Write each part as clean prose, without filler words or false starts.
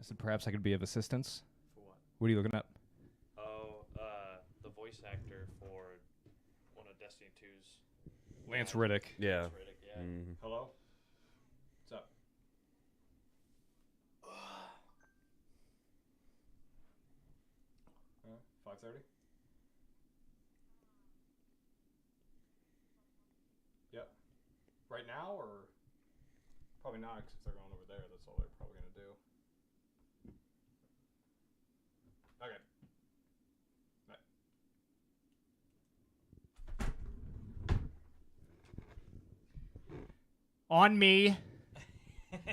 I said perhaps I could be of assistance. For what? What are you looking up? Oh, the voice actor for one of Destiny 2's. Lance Riddick. Yeah. Lance Riddick, yeah. Mm-hmm. Hello? What's up? 5:30? Yep. Right now, or probably not, because they're going over there. That's all they're probably going to do. Okay. On me. Can't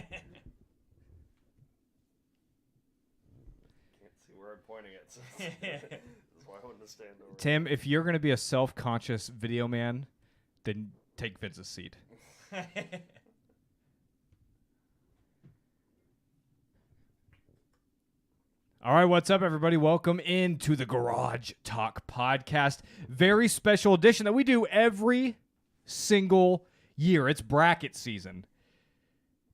see where I'm pointing at. So that's why I wanted to stand over. Tim, if you're going to be a self-conscious video man, then take Vince's seat. All right, what's up, everybody? Welcome into the Garage Talk podcast. Very special edition that we do every single year. It's bracket season.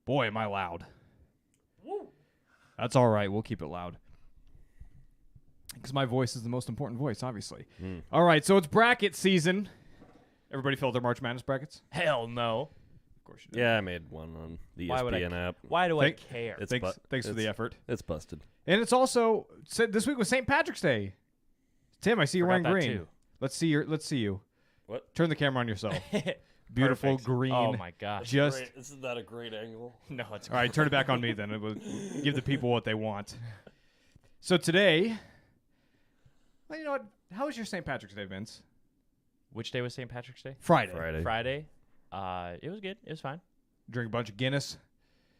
Boy, am I loud. Woo. That's all right. We'll keep it loud. Because my voice is the most important voice, obviously. All right, so it's bracket season. Everybody filled their March Madness brackets? Hell no. Of course you did. Yeah, I made one on the Why would I ESPN app. Why do Think- I care? It's Thanks for the effort. It's busted. And it's also this week was St. Patrick's Day. Tim, I see you're wearing Forgot that green. too. Let's see you. What? Turn the camera on yourself. Beautiful Perfect. green. Oh my gosh. Just Isn't that a great angle? No, it's all right. Turn it back on me then. It will give the people what they want. So today, well, you know what? How was your St. Patrick's Day, Vince? Which day was St. Patrick's Day? Friday. Friday. It was good. It was fine. Drink a bunch of Guinness.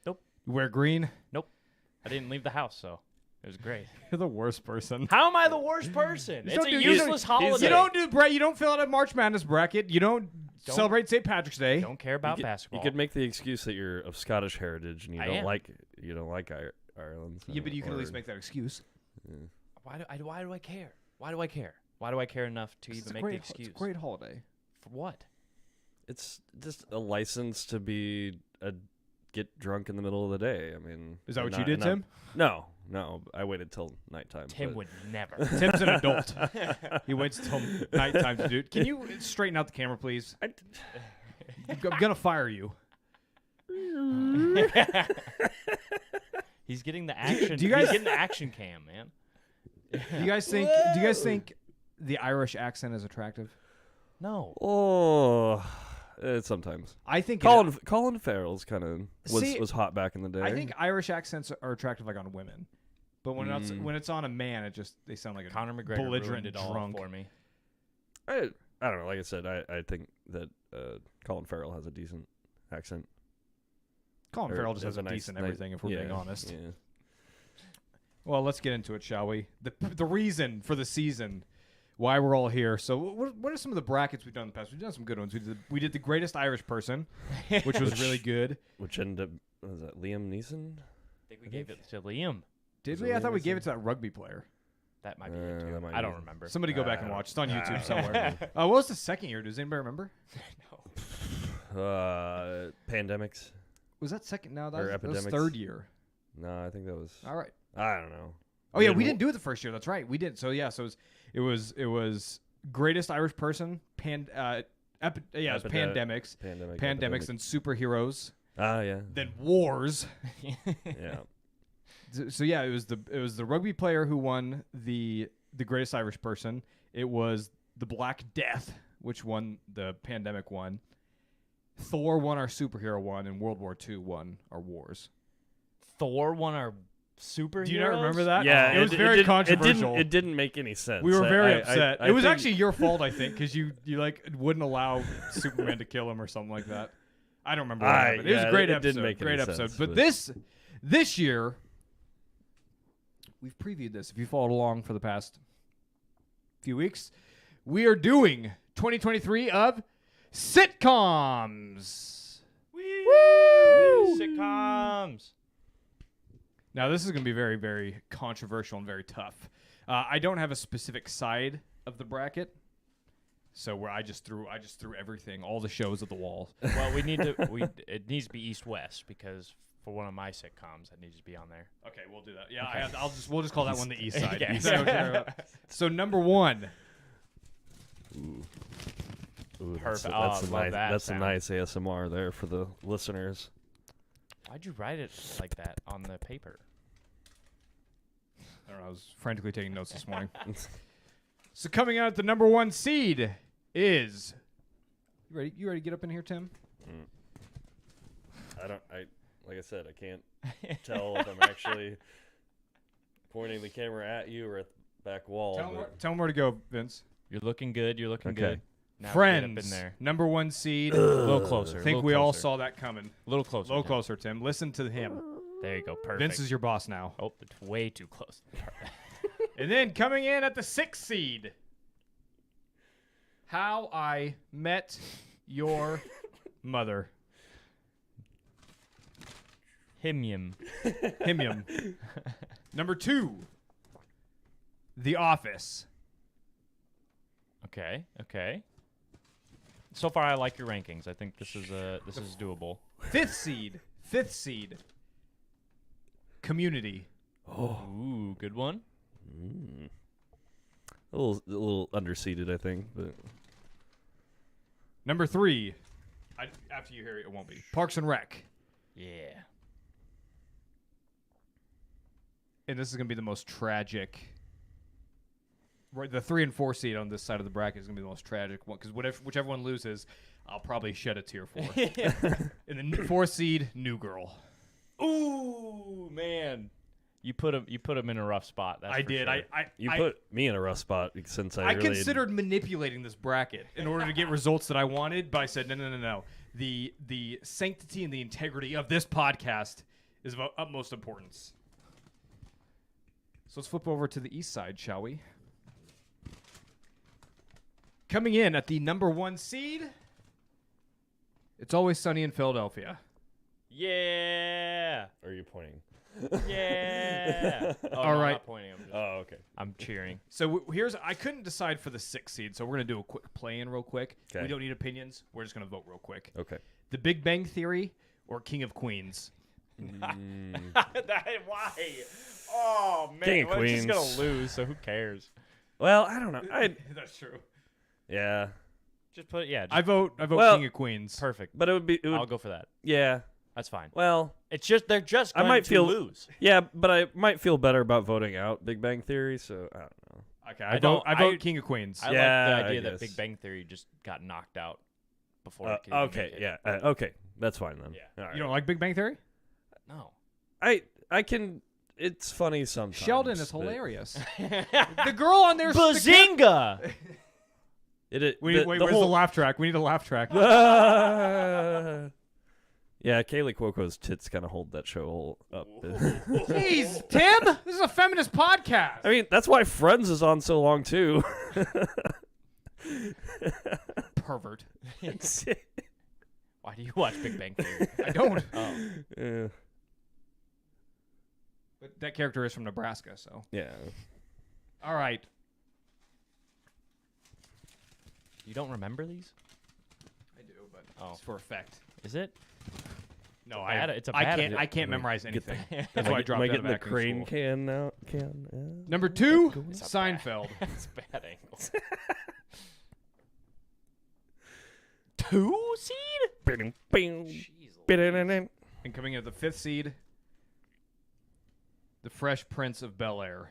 Nope. You wear green. I didn't leave the house, so it was great. You're the worst person. How am I the worst person? It's don't a do- useless holiday. You don't fill out a March Madness bracket. You don't celebrate St. Patrick's Day. Don't care about basketball. You could make the excuse that you're of Scottish heritage and you I don't am. like Ireland. So, Yeah, but you can at or- least make that excuse. yeah. Why do I care? Why do I care? Why do I care enough to even make the excuse? It's a great holiday. For what? It's just a license to get drunk in the middle of the day. I mean, Is that what not- you did, not- Tim? No. I waited till nighttime. Tim but- would never. Tim's an adult. He waits till nighttime to do it. Can you straighten out the camera, please? I'm gonna fire you. He's getting the action. do you guys- He's getting the action cam, man. Do you guys think the Irish accent is attractive? No. Oh, sometimes. I think Colin Farrell's kind of See, was hot back in the day. I think Irish accents are attractive like on women, but when it's on a man, they sound like a Conor McGregor belligerent ruined it all drunk. for me. I don't know. Like I said, I think that Colin Farrell has a decent accent. Colin Or Farrell just has has a a nice- decent nice- everything, if we're being yeah, honest. Yeah. Well, let's get into it, shall we? The reason for the season, why we're all here. So, what are some of the brackets we've done in the past? We've done some good ones. We did the greatest Irish person, which was really good. Which ended up, was that Liam Neeson? I think we gave it to Liam. Did Was we? it I thought we Liam gave it to that rugby player. That might be it too. that might I don't be. remember. Somebody go back and watch. It's on YouTube somewhere. know. What was the second year? Does anybody remember? Pandemics? Was that second? No, Or that was epidemics. third year. No, I think that was. All right. I don't know. Oh yeah, we didn't do it the first year. That's right, we did. So yeah, so it was greatest Irish person. It was pandemics, Pandemics. and superheroes. Ah, yeah. Then wars. Yeah. So yeah, it was the rugby player who won the greatest Irish person. It was the Black Death, which won the pandemic one. Thor won our superhero one, and World War II won our wars. Thor won our superheroes. Do you not remember that? Yeah, it was very controversial. It didn't make any sense. We were very upset. I It was think- actually your fault, I think, because you like wouldn't allow Superman to kill him or something like that. I don't remember what happened. It was a great it episode. didn't make great any episode. sense, But this year, we've previewed this. If you followed along for the past few weeks, we are doing 2023 of sitcoms. Woo! Sitcoms. Now, this is going to be very, very controversial and very tough. I don't have a specific side of the bracket, so where I just threw everything, all the shows at the wall. Well, we need to. It needs to be East West because for one of my sitcoms that needs to be on there. Okay, we'll do that. Yeah, Okay. we'll just call that one the East Side. Okay. Is that okay? So number 1. Ooh, Perfect. That's, Oh, a love nice, that that's sound. a nice ASMR there for the listeners. Why'd you write it like that on the paper? I don't know. I was frantically taking notes this morning. So coming out at the number 1 seed is. You ready? You ready to get up in here, Tim? Like I said, I can't tell if I'm actually pointing the camera at you or at the back wall. Tell him where to go, Vince. You're looking good. You're looking Okay. good. Now Friends, get up in there. number 1 seed. A little closer. I think we all saw that coming. A little closer. A little Tim. closer, Tim. Listen to him. There you go. Perfect. Vince is your boss now. Oh, it's way too close. And then coming in at the 6th seed, How I Met Your Mother. Himium. Himium. Number 2, The Office. Okay. Okay. So far, I like your rankings. I think this is doable. 5th seed, Community. Oh, Ooh, good one. a little underseated, I think, but Number 3, after you hear it, it won't be. Parks and Rec. Yeah. And this is going to be the most tragic. Right, the 3 and 4 seed on this side of the bracket is going to be the most tragic one because whichever one loses, I'll probably shed a tear for. And the 4th seed, New Girl. Ooh, man. You put him in a rough spot. That's I for did. Sure. you I put me in a rough spot since I I really considered manipulating this bracket in order to get results that I wanted, but I said no. The sanctity and the integrity of this podcast is of utmost importance. So let's flip over to the East Side, shall we? Coming in at the number 1 seed, It's Always Sunny in Philadelphia. Yeah. Are you pointing? Yeah. Oh, All no, I'm right. not pointing. Oh, okay. I'm cheering. So I couldn't decide for the 6th seed, so we're going to do a quick play-in real quick. Okay. We don't need opinions. We're just going to vote real quick. Okay. The Big Bang Theory or King of Queens? Why? Oh man, King of we're just Queens. gonna lose. So who cares? Well, I don't know. That's true. Yeah, Just put I vote Well- King of Queens. perfect. but it I'll would go for that. yeah. That's fine. Well, It's just they're just I going might to feel- lose. yeah, but I might feel better about voting out Big Bang Theory, so I don't know. Okay, I I vote don't- King of Queens. I Yeah, like the I idea that guess. Big Bang Theory just got knocked out before. it could even Okay, make it. yeah, okay, that's fine then. Yeah. All right. You don't like Big Bang Theory? No. I can. It's funny sometimes. Sheldon is but hilarious. The girl on there. Bazinga! Where's the laugh track? We need a laugh track. Yeah, Kaylee Cuoco's tits kind of hold that show up. Jeez, Tim, this is a feminist podcast. I mean, that's why Friends is on so long too. Pervert. Why do you watch Big Bang Theory? I don't. Oh. Yeah. But that character is from Nebraska, so. Yeah. All right. You don't remember these? I do, but Oh. it's for effect. Is it? No, It's a bad I can't memorize Get the- anything. That's why I dropped Am I out getting of the acting crane school. can now? Can. Number 2, It's a bad- Seinfeld. It's a bad angle. 2 seed? Bing, bing, Jeez. bing. And coming in at the 5th seed, The Fresh Prince of Bel-Air.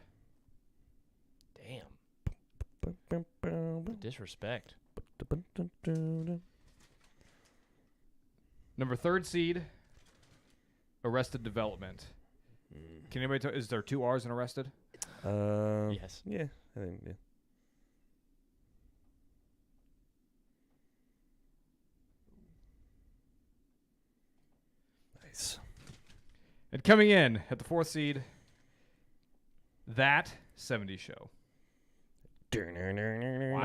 Damn. The disrespect. Number 3rd seed, Arrested Development. Can anybody tell? Is there 2 R's in Arrested? Yes. Yeah, I think yeah. Nice. And coming in at the 4th seed, That 70s Show. Wow.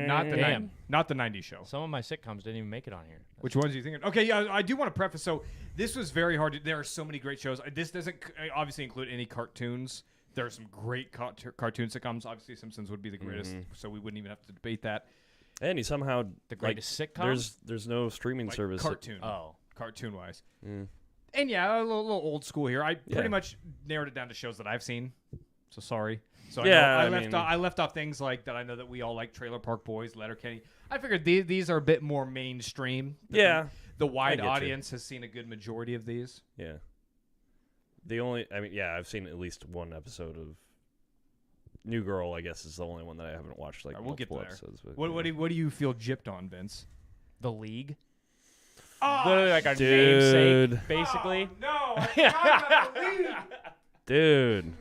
Not the Damn. not the 90s show. Some of my sitcoms didn't even make it on here. Which ones are you thinking? Okay, yeah, I do want to preface. So this was very hard. There are so many great shows. This doesn't obviously include any cartoons. There are some great cartoon sitcoms. Obviously, Simpsons would be the greatest, so we wouldn't even have to debate that. And he somehow The greatest sitcom? There's no streaming Like service. cartoon. Oh. Cartoon-wise. And yeah, a little old school here. I Yeah. pretty much narrowed it down to shows that I've seen. So sorry. So Yeah, I left off things like that I know that we all like: Trailer Park Boys, Letterkenny. I figured these are a bit more mainstream. Yeah. The wide get you. audience has seen a good majority of these. Yeah. I've seen at least one episode of New Girl. I guess is the only one that I haven't watched. Like, All right, we'll get multiple there. episodes. But, What do you feel gypped on, Vince? The League. Oh, Literally like our dude. namesake, basically. no, I forgot about the league. Dude.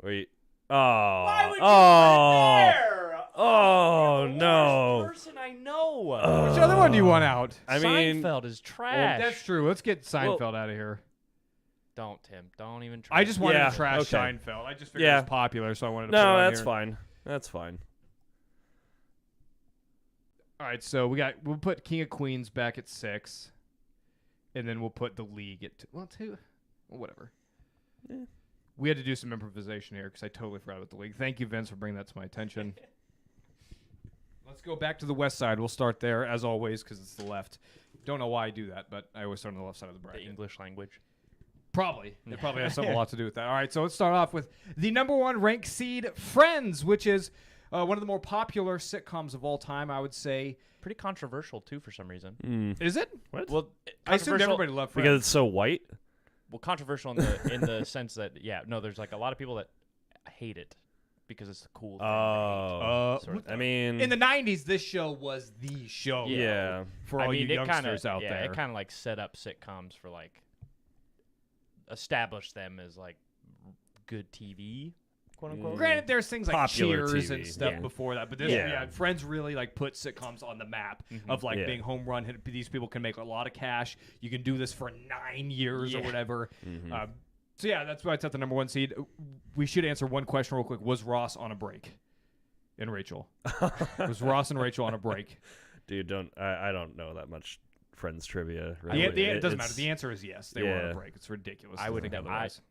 Wait. Oh. Why would you oh. put it there? Oh, You're the no. worst person I know. Which other one do you want out? I mean, Seinfeld is trash. That's true. Let's get Seinfeld out of here. Don't, Tim. Don't even try. I just wanted Yeah, to trash okay. Seinfeld. I just figured Yeah. it was popular, so I wanted to put no, it on that's here. fine. That's fine. All right, so we'll put King of Queens back at 6, and then we'll put the League at 2. Well, whatever. Yeah. We had to do some improvisation here because I totally forgot about the League. Thank you, Vince, for bringing that to my attention. Let's go back to the West Side. We'll start there as always because it's the left. Don't know why I do that, but I always start on the left side of the the bracket. English language. Probably. It probably has a lot to do with that. All right, so let's start off with the number 1 ranked seed, Friends, which is one of the more popular sitcoms of all time, I would say. Pretty controversial too, for some reason. Is it? What? Well, I assumed controversial- everybody loved Friends. Because it's so white? controversial in the sense that there's like a lot of people that hate it because it's a cool thing. Oh. sort of I mean, in the 90s, this show was the show. yeah. For all you it youngsters kinda, out there. it kind of like set up sitcoms for like established them as like good TV, quote unquote. Granted, there's things like Popular Cheers TV. and stuff Yeah. before that, but this, Yeah. Friends really like put sitcoms on the map of like Yeah. being home run hit. These people can make a lot of cash. You can do this for 9 years or Yeah. whatever. Mhm. So yeah, that's why it's at the number 1 seed. We should answer one question real quick. Was Ross on a break? And Rachel. Was Ross and Rachel on a break? Dude, I don't know that much Friends trivia. Really. It doesn't matter. It's- The answer is yes. They were on Yeah. a break. It's ridiculous. I to would think I- otherwise.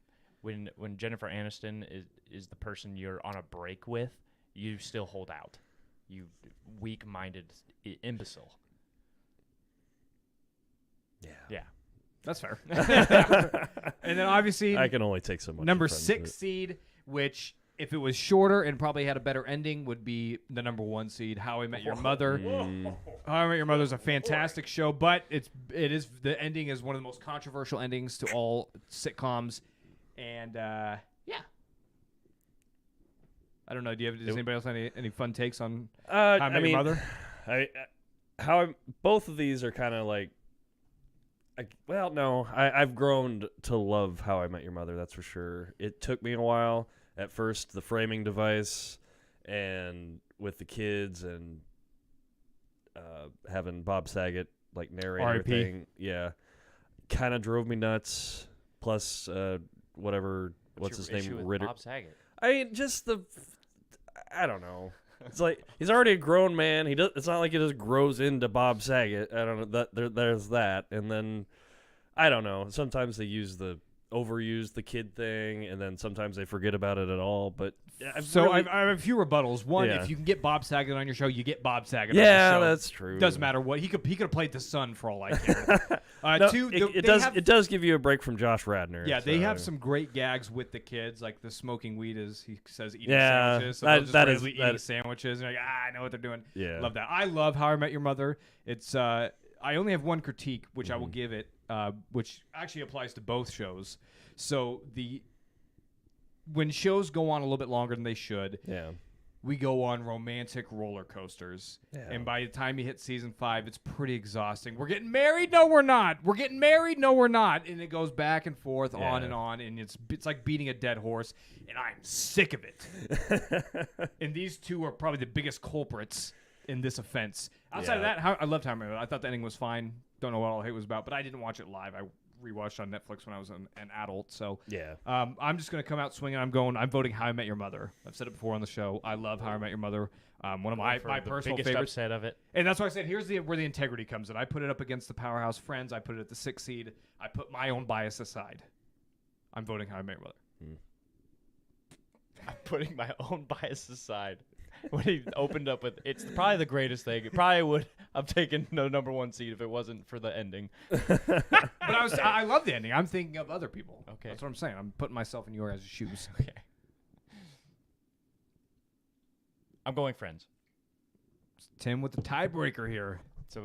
When Jennifer Aniston is the person you're on a break with, you still hold out. You weak-minded imbecile. Yeah. That's fair. And then obviously I can only take so much. number of Friends, 6 seed, which if it was shorter and probably had a better ending, would be the number 1 seed, How I Met Your Mother. How I Met Your Mother is a fantastic show, but the ending is one of the most controversial endings to all sitcoms, and yeah. I don't know. Does anybody else have any fun takes on How I Met Your Mother? Both of these are kind of like. I've grown to love How I Met Your Mother. That's for sure. It took me a while. At first, the framing device, and with the kids, and having Bob Saget like narrate R.I.P. everything, kind of drove me nuts. Plus, what's his your issue name, with Ritter. Bob Saget? I mean, I don't know. It's like he's already a grown man. It's not like he just grows into Bob Saget. I don't know. There's that, and then I don't know. Sometimes they overuse the kid thing, and then sometimes they forget about it at all. But I have a few rebuttals. One, Yeah. if you can get Bob Saget on your show, you get Bob Saget on your yeah, show. that's true. Doesn't matter what. He could have played the Son for all I care. No, Two, it does give you a break from Josh Radnor. Yeah, they so- have some great gags with the kids, like the smoking weed is, he says, eating Yeah, sandwiches. So that- they'll just that is- randomly that- eating sandwiches. And you're like, I know what they're doing. Yeah. Love that. I love How I Met Your Mother. It's I only have one critique, which I Mm-hmm. will give it, which actually applies to both shows. So when shows go on a little bit longer than they should, Yeah. we go on romantic roller coasters. Yeah. And by the time you hit season 5, it's pretty exhausting. We're getting married? No, we're not. We're getting married? No, we're not. And it goes back and forth, on Yeah. and on. And it's like beating a dead horse. And I'm sick of it. And these two are probably the biggest culprits in this offense. Outside of Yeah. that, I loved How I Met Your Mother. I thought the ending was fine. Don't know what all the hate was about, but I didn't watch it live. I rewatched on Netflix when I was an adult. So Yeah. I'm just going to come out swinging. I'm voting How I Met Your Mother. I've said it before on the show. I love How I Met Your Mother. One of my For the personal biggest favorites. upset of it. And that's why I said, where the integrity comes in. I put it up against the powerhouse Friends. I put it at the 6th seed. I put my own bias aside. I'm voting How I Met Your Mother. I'm putting my own bias aside. when he opened up with, it's probably the greatest thing. It probably would have taken the number one seed if it wasn't for the ending. But I love the ending. I'm thinking of other people. Okay. That's what I'm saying. I'm putting myself in your guys' shoes. Okay. I'm going Friends. Tim with the tiebreaker here.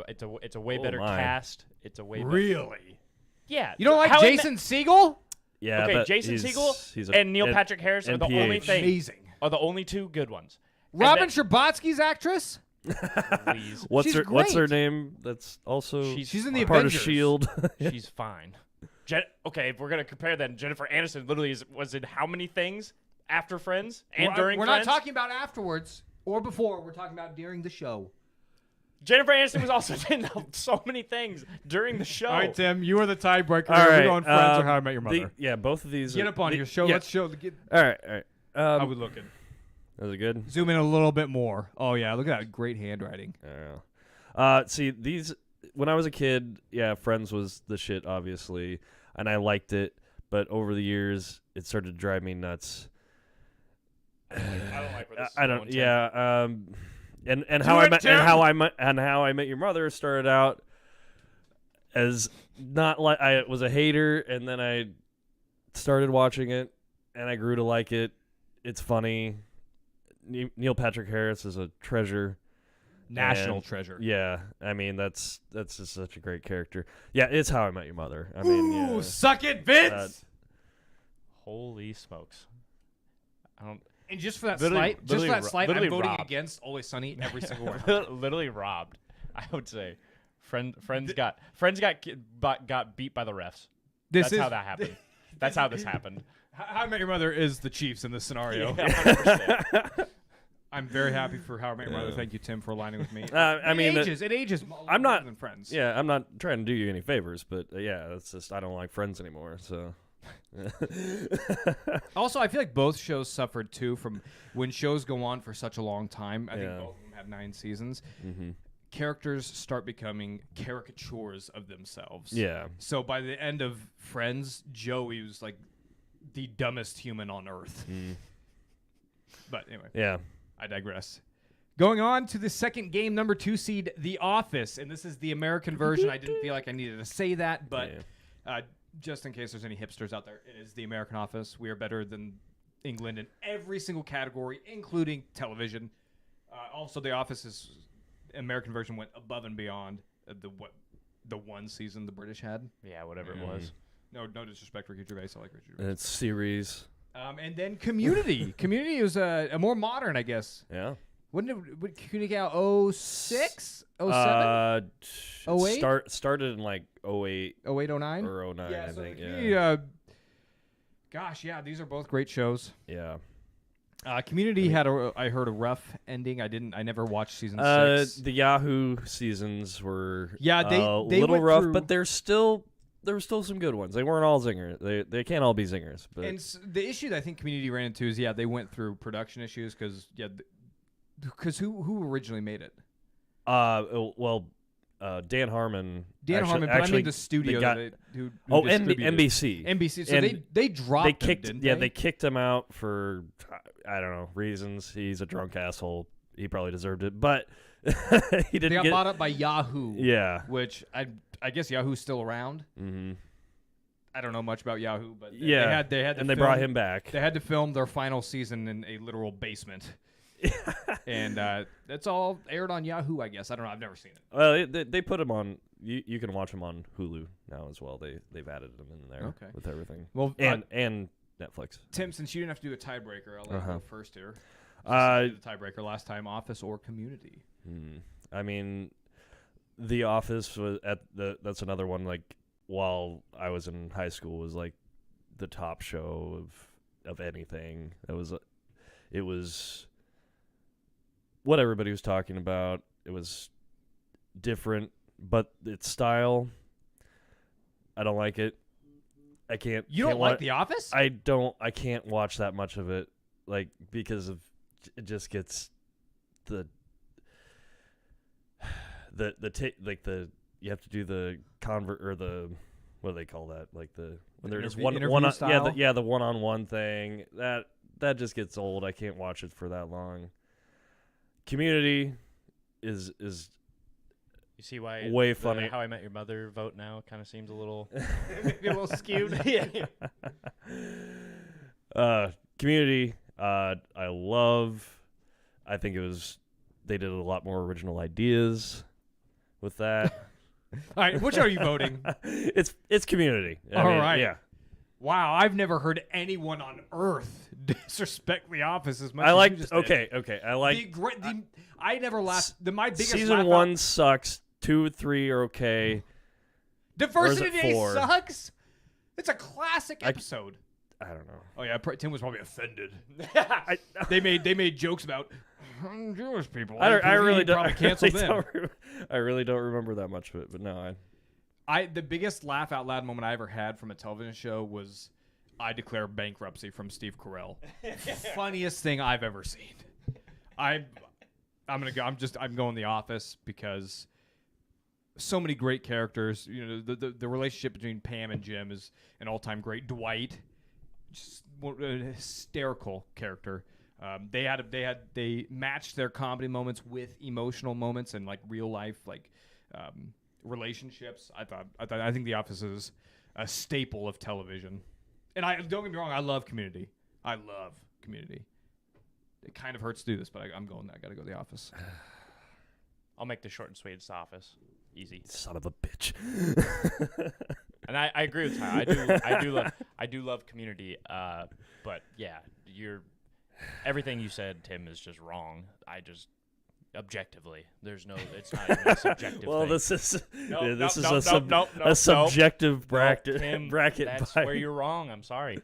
It's a way better my. cast. It's a way Really? Yeah. You don't like How it Jason Segel? Yeah. Okay, but Jason he's Segel a- and Neil Patrick Harris are the only NPH. thing Amazing. are the only two good ones. Robin Scherbatsky's actress? Please. What's She's her great. name? That's also She's in the part Avengers. of Shield. She's fine. Okay, if we're gonna compare that, Jennifer Aniston literally was in how many things after Friends and during We're Friends? not talking about afterwards or before. We're talking about during the show. Jennifer Aniston was also in so many things during the show. All right, Tim, you are the tiebreaker. All Are we right, going Friends or How I Met Your Mother? Yeah, both of these. Get are, up on your show. Yeah. Let's show. Get, All right. how we looking? Was it good? Zoom in a little bit more. Oh yeah, look at that great handwriting. See, these when I was a kid, yeah, Friends was the shit, obviously, and I liked it. But over the years, it started to drive me nuts. I don't like where this is I don't. going, Tim. Yeah. And how I met your mother started out as not like I was a hater, and then I started watching it, and I grew to like it. It's funny. Neil Patrick Harris is a treasure. National And, treasure. Yeah, I mean that's just such a great character. Yeah, it's How I Met Your Mother. I mean, Ooh, yeah. suck it, Vince. Holy smokes! I don't. And just for that Literally- slight, I'm literally voting robbed. against Always Sunny every single one. Literally robbed. I would say, Friends got beat by the refs. This That's how that happened. That's how this happened. How I Met Your Mother is the Chiefs in this scenario. Yeah, 100%. I'm very happy for How I Met Your Mother. Thank you, Tim, for aligning with me. I mean, it ages. I'm not- more than Friends. yeah, I'm not trying to do you any favors, but yeah, it's just I don't like Friends anymore. So. Also, I feel like both shows suffered too from when shows go on for such a long time. I think Yeah. both of them have 9 seasons. Mm-hmm. Characters start becoming caricatures of themselves. Yeah. So by the end of Friends, Joey was like the dumbest human on earth. Mm. But anyway, Yeah. I digress. Going on to the second game, number 2 seed, The Office, and this is the American version. I didn't feel like I needed to say that, but just in case there's any hipsters out there, it is the American Office. We are better than England in every single category, including television. Also, The Office's American version went above and beyond the one season the British had. Yeah, whatever it was. No disrespect for Richard Gervais. I like Richard And Gervais. it's series. And then Community. Community was a more modern, I guess. Yeah. Would Community get out 06? 07? 08? Started in like 08 08, 09? or 09, Yeah, I so think. Community, Yeah. gosh, yeah, these are both great shows. Yeah. Community had I heard a rough ending. I never watched season 6. The Yahoo seasons were Yeah, they little went rough, through- but there were still some good ones. They weren't all zingers. They can't all be zingers. But And the issue that I think Community ran into is they went through production issues because who originally made it? Dan Harmon. Dan Harmon, but I mean the studio who distributed. NBC. NBC. So And they dropped him, didn't they? They kicked him out for I don't know reasons. He's a drunk asshole. He probably deserved it, but he didn't They got get bought up by Yahoo. Yeah. Which I guess Yahoo's still around. Mm-hmm. I don't know much about Yahoo, but Yeah. they had to And they film- brought him back. They had to film their final season in a literal basement. And that's all aired on Yahoo, I guess. I don't know. I've never seen it. Well, they put him on. You can watch him on Hulu now as well. They've added him in there Okay. with everything. Well, and Netflix. Tim, since you didn't have to do a tiebreaker, I'll let you go first here. The tiebreaker last time, Office or Community? I mean, The Office was that's another one. Like while I was in high school, was like the top show of anything. It was what everybody was talking about. It was different, but its style, I don't like it. I can't. You don't like The Office? I can't watch that much of it, like because of it just gets you have to do the convert or the what do they call that? Like when they're just one interview style? the one-on-one thing that just gets old. I can't watch it for that long. Community is You see why way the funny. How I Met Your Mother vote now kind of seems a little Maybe a little skewed. Community. I love. I think they did a lot more original ideas with that. All right, which are you voting? It's Community. All right. Yeah. Wow, I've never heard anyone on earth disrespect The Office as much. I as like. you just did. Okay. I like. I never laughed. My biggest Season laugh 1 out- sucks. 2, 3 are okay. Diversity it Day 4? sucks. It's a classic episode. I don't know. Oh yeah, Tim was probably offended. They made jokes about Jewish people. I really don't. Probably canceled them. I really don't remember that much of it, but no, The biggest laugh out loud moment I ever had from a television show was I Declare Bankruptcy from Steve Carell. Funniest thing I've ever seen. I'm going The Office because so many great characters. You know, the relationship between Pam and Jim is an all-time great. Dwight, just a hysterical character. They matched their comedy moments with emotional moments and like real life relationships. I think The Office is a staple of television. And don't get me wrong, I love Community. It kind of hurts to do this, but I got to go The Office. I'll make the short and sweet. It's The Office. Easy. son of a bitch. And I agree with Ty. I do love Community. But yeah, everything you said, Tim, is just wrong. Objectively, it's not even a subjective Well, thing. this is Nope, a subjective bracket. Tim, bracket. That's by- where you're wrong. I'm sorry.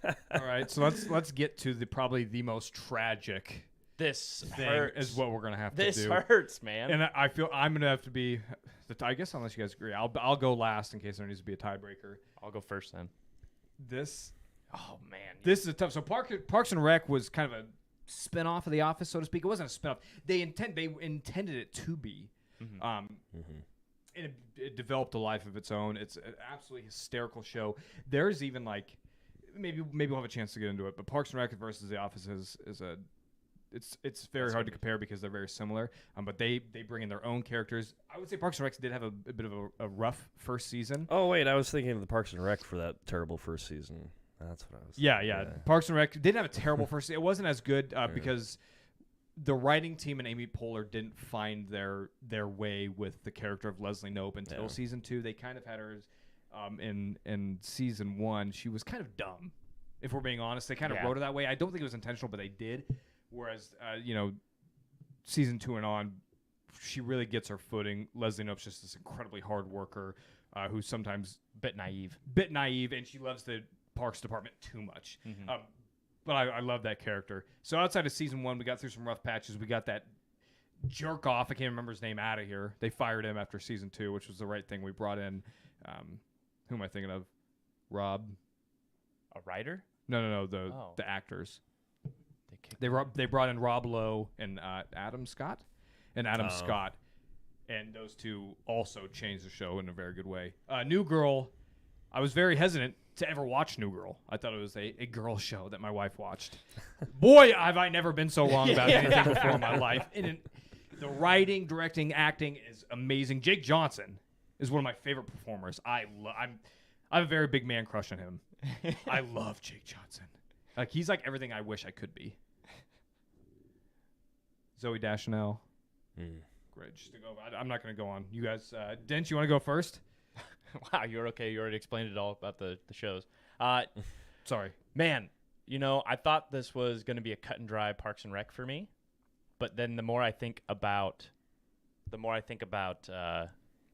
All right, so let's get to probably the most tragic This thing hurts. is what we're gonna have to This do. hurts, man. And I feel I'm gonna have to be. I guess unless you guys agree, I'll go last in case there needs to be a tiebreaker. I'll go first then. This Man. is a tough. So Parks and Rec was kind of a spin-off of The Office, so to speak. It wasn't a spin-off. They intended it to be. And it developed a life of its own. It's an absolutely hysterical show. There's even maybe we'll have a chance to get into it, but Parks and Rec versus The Office it's very hard to compare because they're very similar. But they bring in their own characters. I would say Parks and Rec did have a bit of a rough first season. Oh wait, I was thinking of the Parks and Rec for that terrible first season. That's what I was. Yeah. Parks and Rec didn't have a terrible first. It wasn't as good because the writing team and Amy Poehler didn't find their way with the character of Leslie Knope until season 2. They kind of had her in season 1. She was kind of dumb, if we're being honest. They kind of wrote her that way. I don't think it was intentional, but they did. Whereas season 2 and on, she really gets her footing. Leslie Knope's just this incredibly hard worker who's sometimes Bit naive. and she loves the Parks department too much. But I love that character. So outside of season 1, we got through some rough patches. We got that jerk off, I can't remember his name, out of here. They fired him after season 2, which was the right thing. We brought in who am I thinking of? Rob? A writer? No, the actors. They They brought in Rob Lowe and Adam Scott. Scott. And those two also changed the show in a very good way. New Girl, I was very hesitant to ever watch New Girl. I thought it was a girl show that my wife watched. Boy, have I never been so wrong about anything before in my life. The writing, directing, acting is amazing. Jake Johnson is one of my favorite performers. I have a very big man crush on him. I love Jake Johnson. He's like everything I wish I could be. Zoe Deschanel. Great. Just to go, I'm not going to go on. You guys, Dent, you want to go first? Wow, you're okay. You already explained it all about the shows. Sorry. Man, I thought this was going to be a cut and dry Parks and Rec for me, but then the more I think about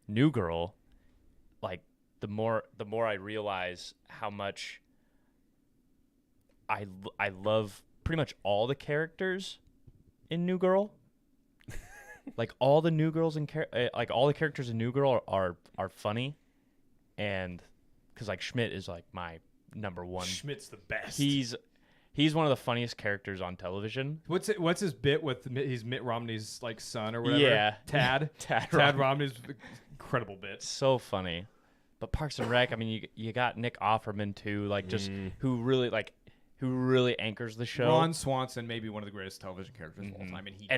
New Girl, the more I realize how much I love pretty much all the characters in New Girl. All the New Girls all the characters in New Girl are funny, and because Schmidt is my number one. Schmidt's the best. He's one of the funniest characters on television. What's his bit with he's Mitt Romney's son or whatever? Yeah. Tad Romney's incredible bit. So funny. But Parks and Rec, I mean, you got Nick Offerman too, who really who really anchors the show. Ron Swanson may be one of the greatest television characters of all time, and he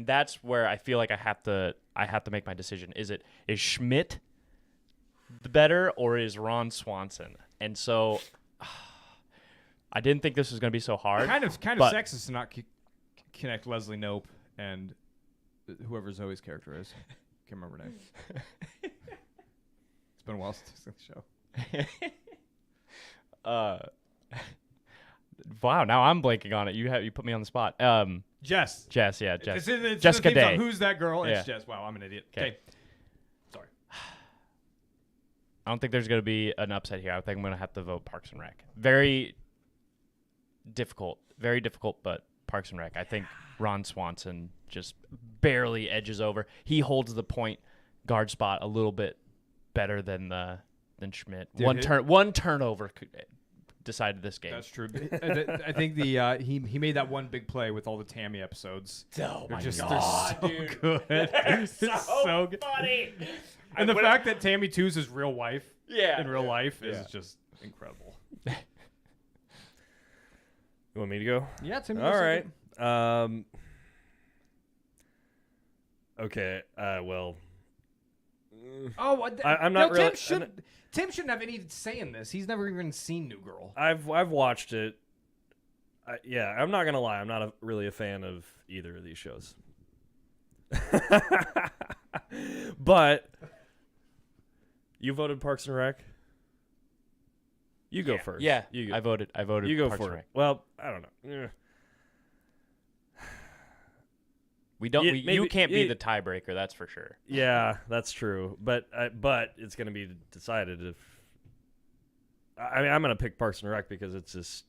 That's where I feel like I have to make my decision. Is Schmidt the better, or is Ron Swanson? And so I didn't think this was going to be so hard. kind of but- sexist to not connect Leslie Knope and whoever Zoe's character is. Can't remember her name. It's been a while since I've seen the show. Wow, now I'm blanking on it. You put me on the spot. Jess. Jess, yeah, Jess. It's Jessica the theme song. Day. Who's that girl? Yeah. It's Jess. Wow, I'm an idiot. 'Kay. Okay. Sorry. I don't think there's going to be an upset here. I think I'm going to have to vote Parks and Rec. Very difficult, but Parks and Rec. I think Ron Swanson just barely edges over. He holds the point guard spot a little bit better than Schmidt. Dude, One turnover decided this game. That's true. I think he made that one big play with all the Tammy episodes. Oh my they're God, so dude. good. They're so good. funny. And the fact that Tammy 2's his real wife in real life Yeah. is just incredible. You want me to go? Yeah, Tammy. All right. Okay. Well. Oh, I'm not really- Tim shouldn't have any say in this. He's never even seen New Girl. I've watched it. Yeah, I'm not gonna lie. I'm not really a fan of either of these shows. But you voted Parks and Rec. You go first. Yeah, you go. I voted. You go Parks for and it. Rec. Well, I don't know. We don't. Yeah, You maybe- can't be yeah. the tiebreaker. That's for sure. Yeah, that's true. But it's gonna be decided if. I mean, I'm gonna pick Parks and Rec because it's just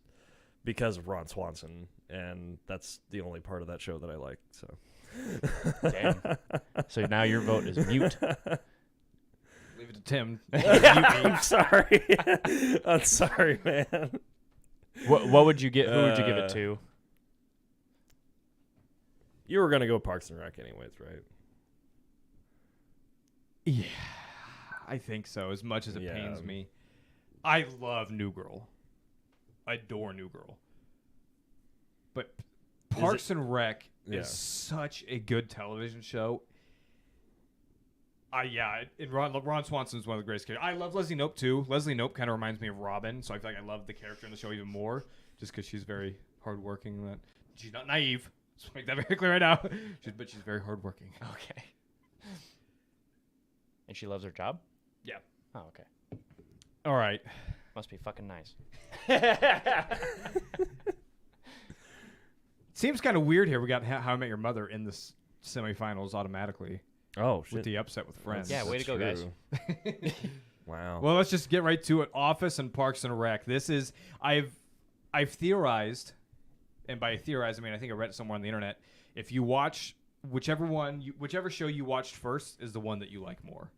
because of Ron Swanson, and that's the only part of that show that I like. So. Damn. So now your vote is mute. Leave it to Tim. I'm sorry. I'm sorry, man. What would you get? Who would you give it to? You were gonna go Parks and Rec anyways, right? Yeah, I think so. As much as it Yeah. pains me, I love New Girl. I adore New Girl. But Parks and Rec Yeah. is such a good television show. And Ron Swanson is one of the greatest characters. I love Leslie Knope too. Leslie Knope kind of reminds me of Robin, so I feel like I love the character in the show even more, just because she's very hardworking. That she's not naive. Let's make that very clear right now. But she's very hardworking. Okay. And she loves her job? Yeah. Oh, okay. All right. Must be fucking nice. Seems kind of weird here. We got How I Met Your Mother in the semifinals automatically Oh shit! with the upset with Friends. Yeah, way to go, guys. Wow. Well, let's just get right to it. Office and Parks and Rec. This is I've theorized, and by theorize I mean I think I read it somewhere on the internet. If you watch whichever show you watched first is the one that you like more.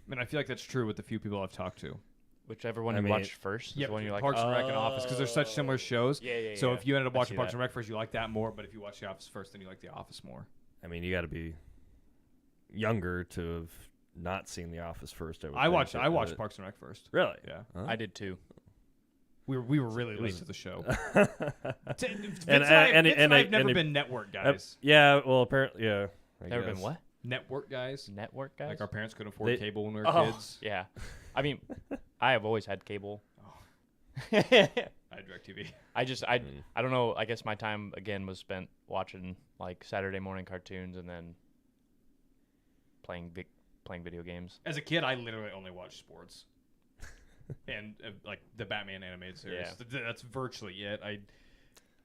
And I feel like that's true with the few people I've talked to. Whichever one I you mean, watched first is Yeah, the one you're like, Parks and Rec and Office because they're such similar shows. Yeah. So if you ended up I watching see Parks that. and Rec first, you like that more. But if you watch The Office first, then you like The Office more. I mean, you got to be younger to have not seen The Office first. I watched Parks and Rec first. Really? Yeah, Huh? I did too. we were really late to the show. Vince And I've never it- been network guys. Yeah. Well, apparently, yeah. I Never been guess. what? Network guys. Network guys? Like our parents couldn't afford They- cable when we were Oh, kids. yeah. I mean, I have always had cable. I had DirecTV. I don't know. I guess my time again was spent watching like Saturday morning cartoons and then playing video games. As a kid, I literally only watched sports and like the Batman animated series. Yeah. That's virtually it.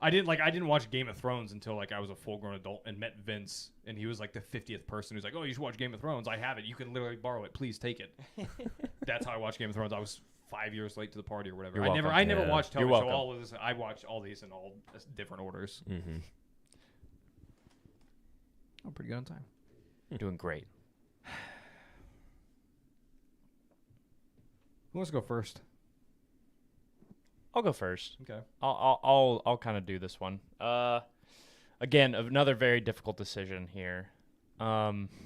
I didn't watch Game of Thrones until like I was a full-grown adult and met Vince, and he was like the 50th person who's like, "Oh, you should watch Game of Thrones. I have it. You can literally borrow it. Please take it." That's how I watched Game of Thrones. I was 5 years late to the party or whatever. You're I never Yeah. watched You're television. So welcome. all of this, I watched all these in all different orders. Mm-hmm. I'm pretty good on time. Doing great. Who wants to go first? I'll go first. Okay. I'll kind of do this one. Again, another very difficult decision here. Man.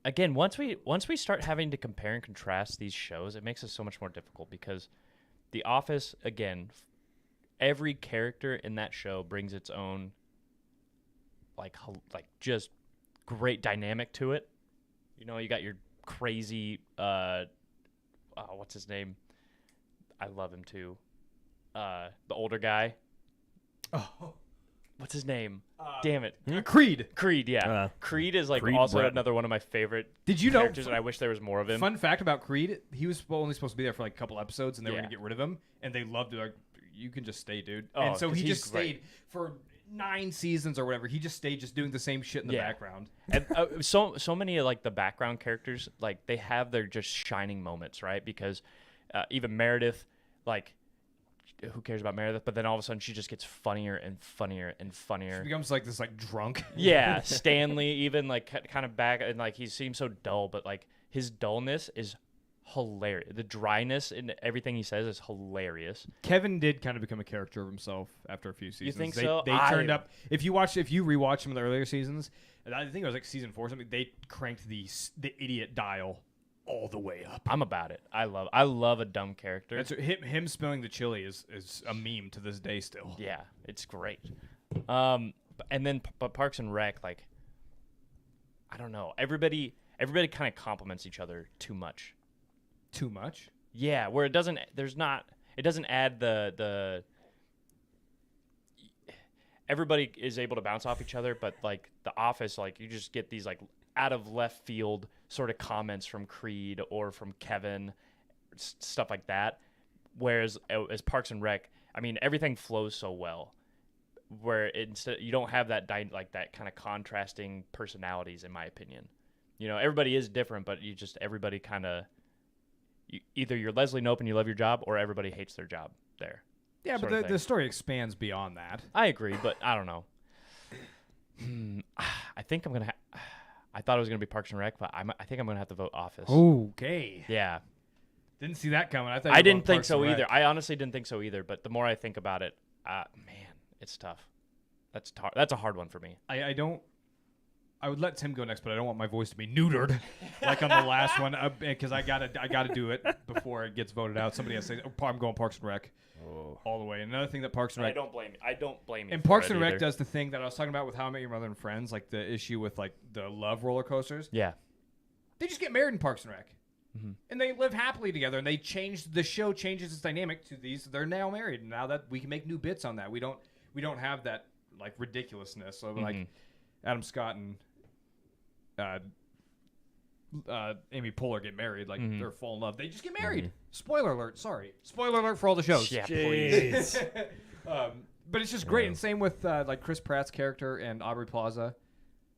again, once we start having to compare and contrast these shows, it makes it so much more difficult because The Office, again, every character in that show brings its own like just great dynamic to it. You know, you got your crazy what's his name? I love him too. The older guy. Oh, What's his name? Damn it. Creed. Creed, yeah. Creed is like Creed also Bratton. another one of my favorite Did you know? characters, and I wish there was more of him. Fun fact about Creed: he was only supposed to be there for like a couple episodes, and they were Yeah. gonna get rid of him, and they loved it. Like, you can just stay, dude. Oh, and so 'cause he he's just great. stayed for 9 seasons or whatever. He just stayed, just doing the same shit in the Yeah. background. And so many of like the background characters, like they have their just shining moments, right? Because even Meredith, like, who cares about Meredith? But then all of a sudden she just gets funnier and funnier and He funnier. becomes like this, like drunk. Yeah, Stanley even like kind of back and like he seems so dull, but like his dullness is hilarious. The dryness in everything he says is hilarious. Kevin did kind of become a character of himself after a few seasons. think they, so? They turned up. If you rewatch some of the earlier seasons, and I think it was like season 4 or something. They cranked the idiot dial all the way up. I'm about it. I love a dumb character. That's him spilling the chili is a meme to this day still. Yeah, it's great. And then but Parks and Rec, like, I don't know. Everybody kind of compliments each other too much. Too much. Yeah, where it doesn't add the everybody is able to bounce off each other, but like The Office, like you just get these like out of left field sort of comments from Creed or from Kevin, stuff like that. Whereas as Parks and Rec, I mean, everything flows so well. Where instead you don't have that like that kind of contrasting personalities, in my opinion. You know, everybody is different, but everybody kind of either you're Leslie Knope and you love your job, or everybody hates their job there. Yeah, sort but of the thing. story expands beyond that. I agree, but I don't know. I think I'm gonna. I thought it was gonna be Parks and Rec, but I think I'm gonna have to vote Office. Okay. Yeah, Didn't see that coming. I thought I didn't think so either. I honestly didn't think so either. But the more I think about it, man, it's tough. That's a hard one for me. I don't. I would let Tim go next, but I don't want my voice to be neutered like on the last one because I gotta do it before it gets voted out. Somebody has to say, oh, I'm going Parks and Rec all the way. Another thing that Parks and Rec. I don't blame you. And for Parks it and Rec either. does the thing that I was talking about with How I Met Your Mother and Friends, like the issue with like the love roller coasters. Yeah. They just get married in Parks and Rec, Mm-hmm. and they live happily together. And the show changes its dynamic to these. They're now married, and now that we can make new bits on that. We don't have that like ridiculousness. So like Adam Scott and Amy Poehler get married, like they're fall in love. They just get married. Spoiler alert. Sorry. Spoiler alert for all the shows. Yeah, please. But it's just great. And same with like Chris Pratt's character and Aubrey Plaza.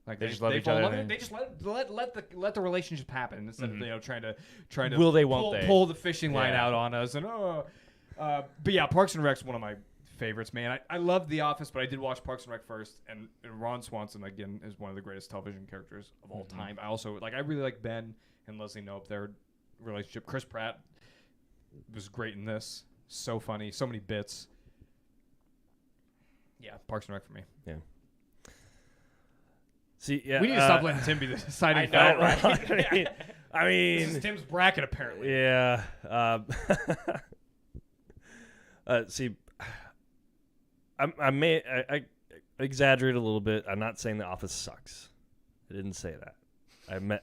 Like They just love each fall in other. love. They just let the relationship happen instead of trying to Will they, won't they? pull the fishing line Yeah. out on us and but yeah, Parks and Rec's one of my favorites, man. I love The Office, but I did watch Parks and Rec first, and Ron Swanson again is one of the greatest television characters of all time. I also I really like Ben and Leslie Knope, their relationship. Chris Pratt was great in this, so funny, so many bits. Yeah, Parks and Rec for me. Yeah. See, yeah. We need to stop letting Tim be the deciding factor. I This is mean, Tim's bracket apparently. yeah. See, I exaggerate a little bit. I'm not saying The Office sucks. I didn't say that.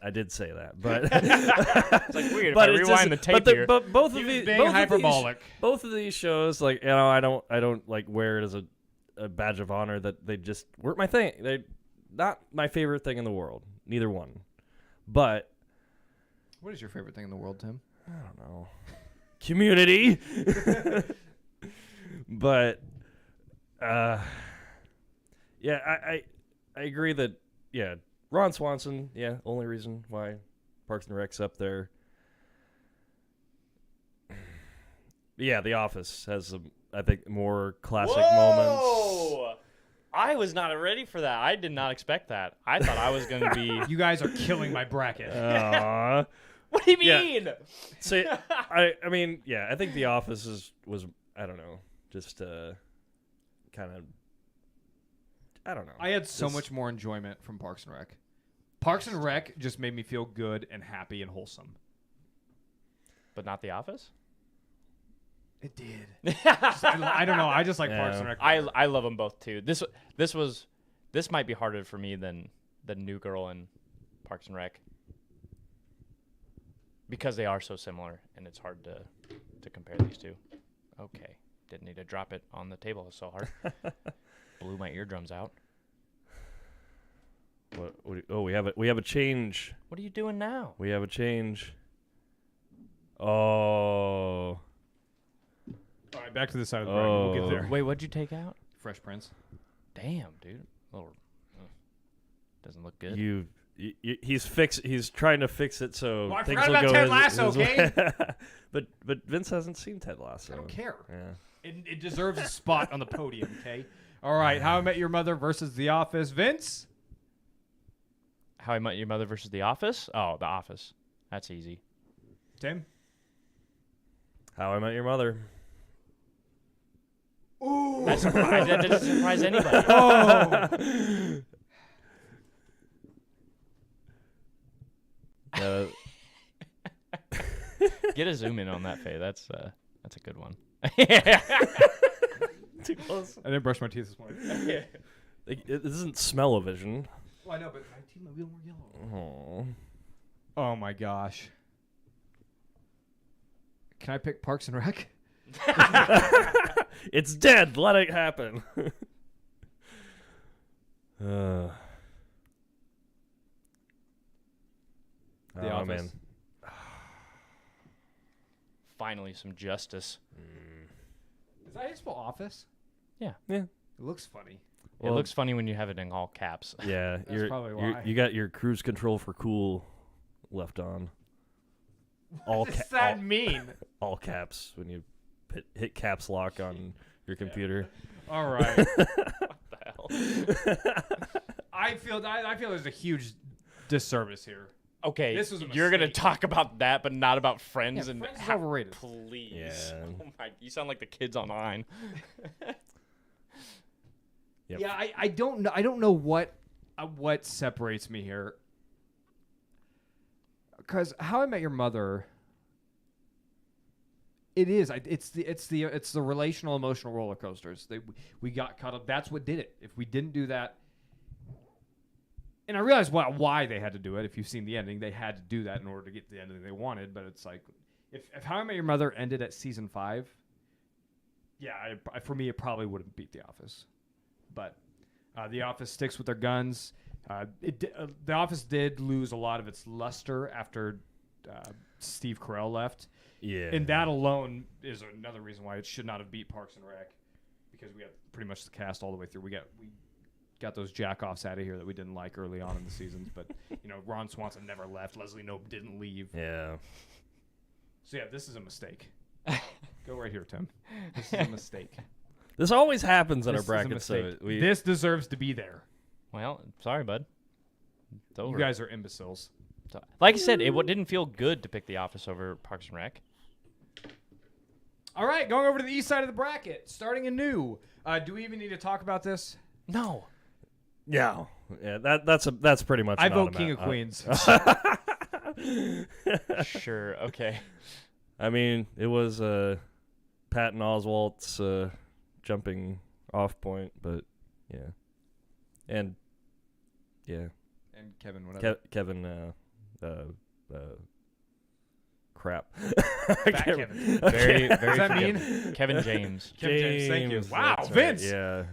I did say that, but It's like weird. but if I it's rewind the just, tape but, here. but both He of was these, being hyperbolic. both of these shows, like I don't like wear it as a badge of honor that they just weren't my thing. They not my favorite thing in the world. Neither one, but What is your favorite thing in the world, Tim? I don't know. Community. But yeah, I agree that Ron Swanson, only reason why Parks and Rec's up there. Yeah, The Office has some, I think, more classic moments. Whoa! I was not ready for that. I did not expect that. I thought I was going to be. You guys are killing my bracket. Aw. What do you Yeah. mean? So I mean, I think The Office was I don't know, just kind of I don't know. I had so Just- much more enjoyment from Parks and Rec. Parks and Rec just made me feel good and happy and wholesome. But not The Office. It did. I don't know. I just like Parks and Rec. I love them both too. This might be harder for me than New Girl and Parks and Rec because they are so similar and it's hard to compare these two. Okay, didn't need to drop it on the table. It's so hard. Blew my eardrums out. We have a change. What are you doing now? We have a change. Oh. All right, back to the side of the bracket. We'll get there. Wait, what'd you take out? Fresh Prince. Damn, dude. Little, doesn't look good. He's trying to fix it so Well, I things forgot will about go Ted Lasso, okay? but Vince hasn't seen Ted Lasso. I don't care. Yeah. It deserves a spot on the podium, okay? All right, How I Met Your Mother versus The Office. Vince? How I Met Your Mother versus The Office? Oh, The Office. That's easy. Tim? How I Met Your Mother. Ooh. That doesn't surprise anybody. Oh. Get a zoom in on that, Faye. That's a good one. Too close. I didn't brush my teeth this morning. It isn't smell-o-vision. Well, I know, but my teeth might be a little more yellow. Oh. Oh, my gosh. Can I pick Parks and Rec? It's dead. Let it happen. The Oh, Office. man. Finally, some justice. Is that how you spell office? Yeah. It looks funny. Well, it looks funny when you have it in all caps. Yeah, That's probably why. you got your cruise control for cool left on. What does that mean? All caps when you hit caps lock on your computer. All right. What the hell? I feel there's a huge disservice here. Okay, This was a you're gonna mistake. talk about that, but not about Friends Yeah, and Friends is overrated. Please, Yeah. Oh my, you sound like the kids online. Yep. Yeah, I don't know. I don't know what separates me here. Because How I Met Your Mother. It's the relational emotional roller coasters. We got caught up. That's what did it. If we didn't do that, and I realize why they had to do it. If you've seen the ending, they had to do that in order to get the ending they wanted. But it's like, if How I Met Your Mother ended at season 5, yeah, for me it probably wouldn't beat The Office. But The Office sticks with their guns. The Office did lose a lot of its luster after Steve Carell left. Yeah. And that alone is another reason why it should not have beat Parks and Rec, because we got pretty much the cast all the way through. We got those jack-offs out of here that we didn't like early on in the seasons. But, Ron Swanson never left. Leslie Knope didn't leave. Yeah. So, yeah, this is a mistake. Go right here, Tim. This is a mistake. This always happens in This our is a brackets. So mistake. This deserves to be there. Well, sorry, bud. It's over. You guys are imbeciles. Like I said, it didn't feel good to pick The Office over Parks and Rec. All right, going over to the east side of the bracket, starting anew. Do we even need to talk about this? No. Yeah. That's pretty much. I an vote King automatic. of Queens. Sure. Okay. I mean, it was Patton Oswalt's jumping off point, but yeah, and And Kevin, whatever. Kevin, crap. Fat Kevin. Very, very. Does that forgiving. mean? Kevin James? Kevin James, thank you. Wow, that's right, Vince. Yeah.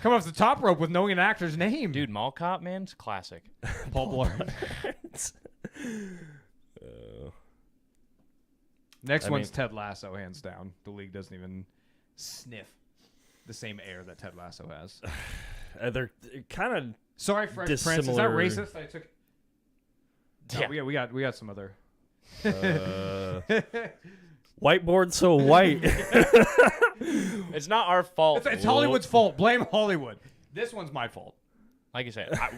Come off the top rope with knowing an actor's name. Dude, Mall Cop, man, it's classic. Paul Blart. Next one's Ted Lasso, hands down. The league doesn't even sniff the same air that Ted Lasso has. They're kind of. Sorry, Fresh Prince. Is that Dissimilar. racist? I took. No, Yeah. we got some other. Whiteboard so white. It's not our fault. It's Hollywood's fault. Blame Hollywood. This one's my fault. Like I said, I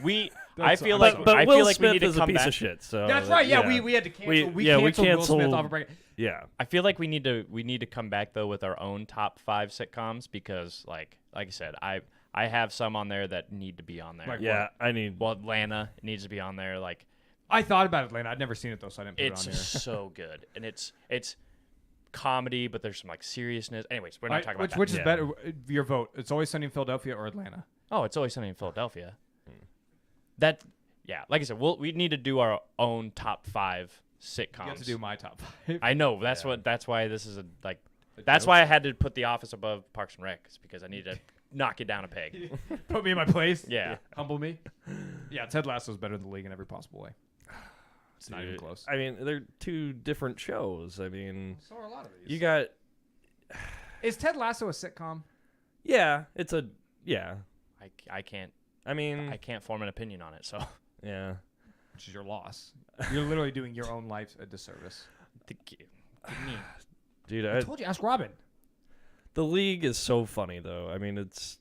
That's- feel but- like but I Will feel like Smith we need to is a come piece back. of shit. So That's right. Yeah, yeah. we had to cancel. We yeah, we canceled Will Smith canceled- off of bracket. Yeah. I feel like we need to come back though with our own top 5 sitcoms because like I said, I I have some on there that need to be on there. Like Yeah, I need. Well, Atlanta needs to be on there. Like, I thought about Atlanta. I'd never seen it though, so I didn't put it it's on here. so good, and it's comedy, but there's some like seriousness. Anyways, we're not talking about that. Which is Yeah. better? Your vote. It's Always Sunny in Philadelphia or Atlanta. Oh, It's Always Sunny in Philadelphia. That, yeah, like I said, we need to do our own top 5 sitcoms. You have to do my top 5. I know that's why this is that's why I had to put The Office above Parks and Rec, because I need to knock it down a peg. Put me in my place. Yeah. Humble me. Yeah, Ted Lasso's better than the League in every possible way. It's not even close. I mean, they're 2 different shows. I mean, So are a lot of these. you got. Is Ted Lasso a sitcom? Yeah, it's a. Yeah. I can't I mean, I can't form an opinion on it. So yeah. Which is your loss. You're literally doing your own life a disservice. give me Dude, I told you, ask Robin. the League is so funny though. I mean, it's.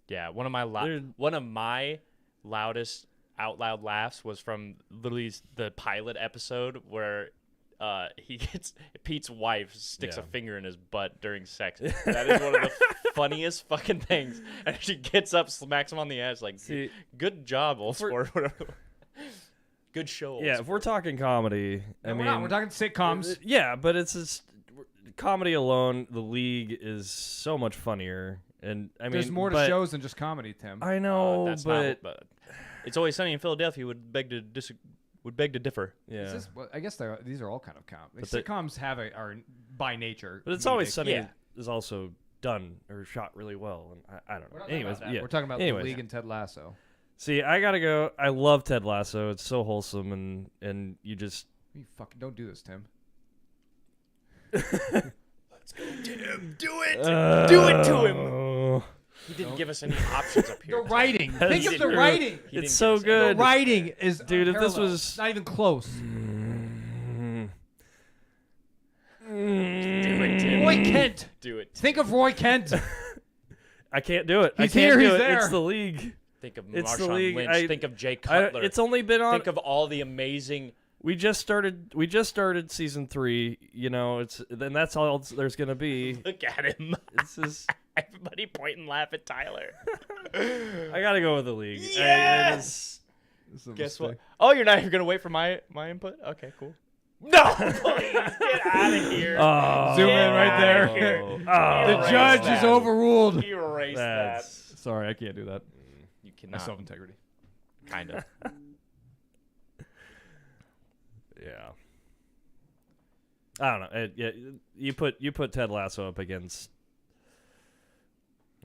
yeah, one of my loudest out loud laughs was from literally the pilot episode where Pete's wife sticks a Yeah. finger in his butt during sex. That is one of the funniest fucking things. And she gets up, smacks him on the ass, like, See, good job, old sport. Whatever. Good show. Old yeah, if sport. we're talking comedy, No, I we're mean, not. We're talking sitcoms. yeah, but it's just comedy alone. The League is so much funnier, and I mean, There's more to but- shows than just comedy, Tim. I know, that's but not, It's Always Sunny in Philadelphia would beg to differ. yeah, Is this, well, I guess these are all kind of count. Like, But the- sitcoms are by nature. but it's comedic. always Sunny Yeah. is also done or shot really well, and I don't We're know. not talking Anyways, about that. yeah. We're talking about Anyways. the League and Ted Lasso. See, I gotta go. I love Ted Lasso. It's so wholesome, and you just You fucking don't do this, Tim. Tim, do it! Do it to him! Oh, He didn't give us any options up here. The writing. That's Think of the true. writing. He didn't it's so give us any- The good. writing is Dude, if this unparalleled. was- not even close. Do it, Tim. Roy Kent. Do it. Think of Roy Kent. I can't do it. He's I can't here, do he's it. there. It's the League. Think of It's the Marshawn League. Lynch. Think of Jay I, Cutler. it's only been on. Think of all the amazing. We just started season 3. You know, then that's all there's gonna be. Look at him. It's just. Everybody point and laugh at Tyler. I gotta go with the League. Yes! This is a Guess mistake. what? Oh, you're not even gonna wait for my input? Okay, cool. No, please get out of here. Oh, Zoom in right there. Oh, The Erase judge that. is overruled. Erase that's Sorry, I can't do that. that. You My cannot. self-integrity. Kind of. yeah. I don't know. Yeah, you put Ted Lasso up against.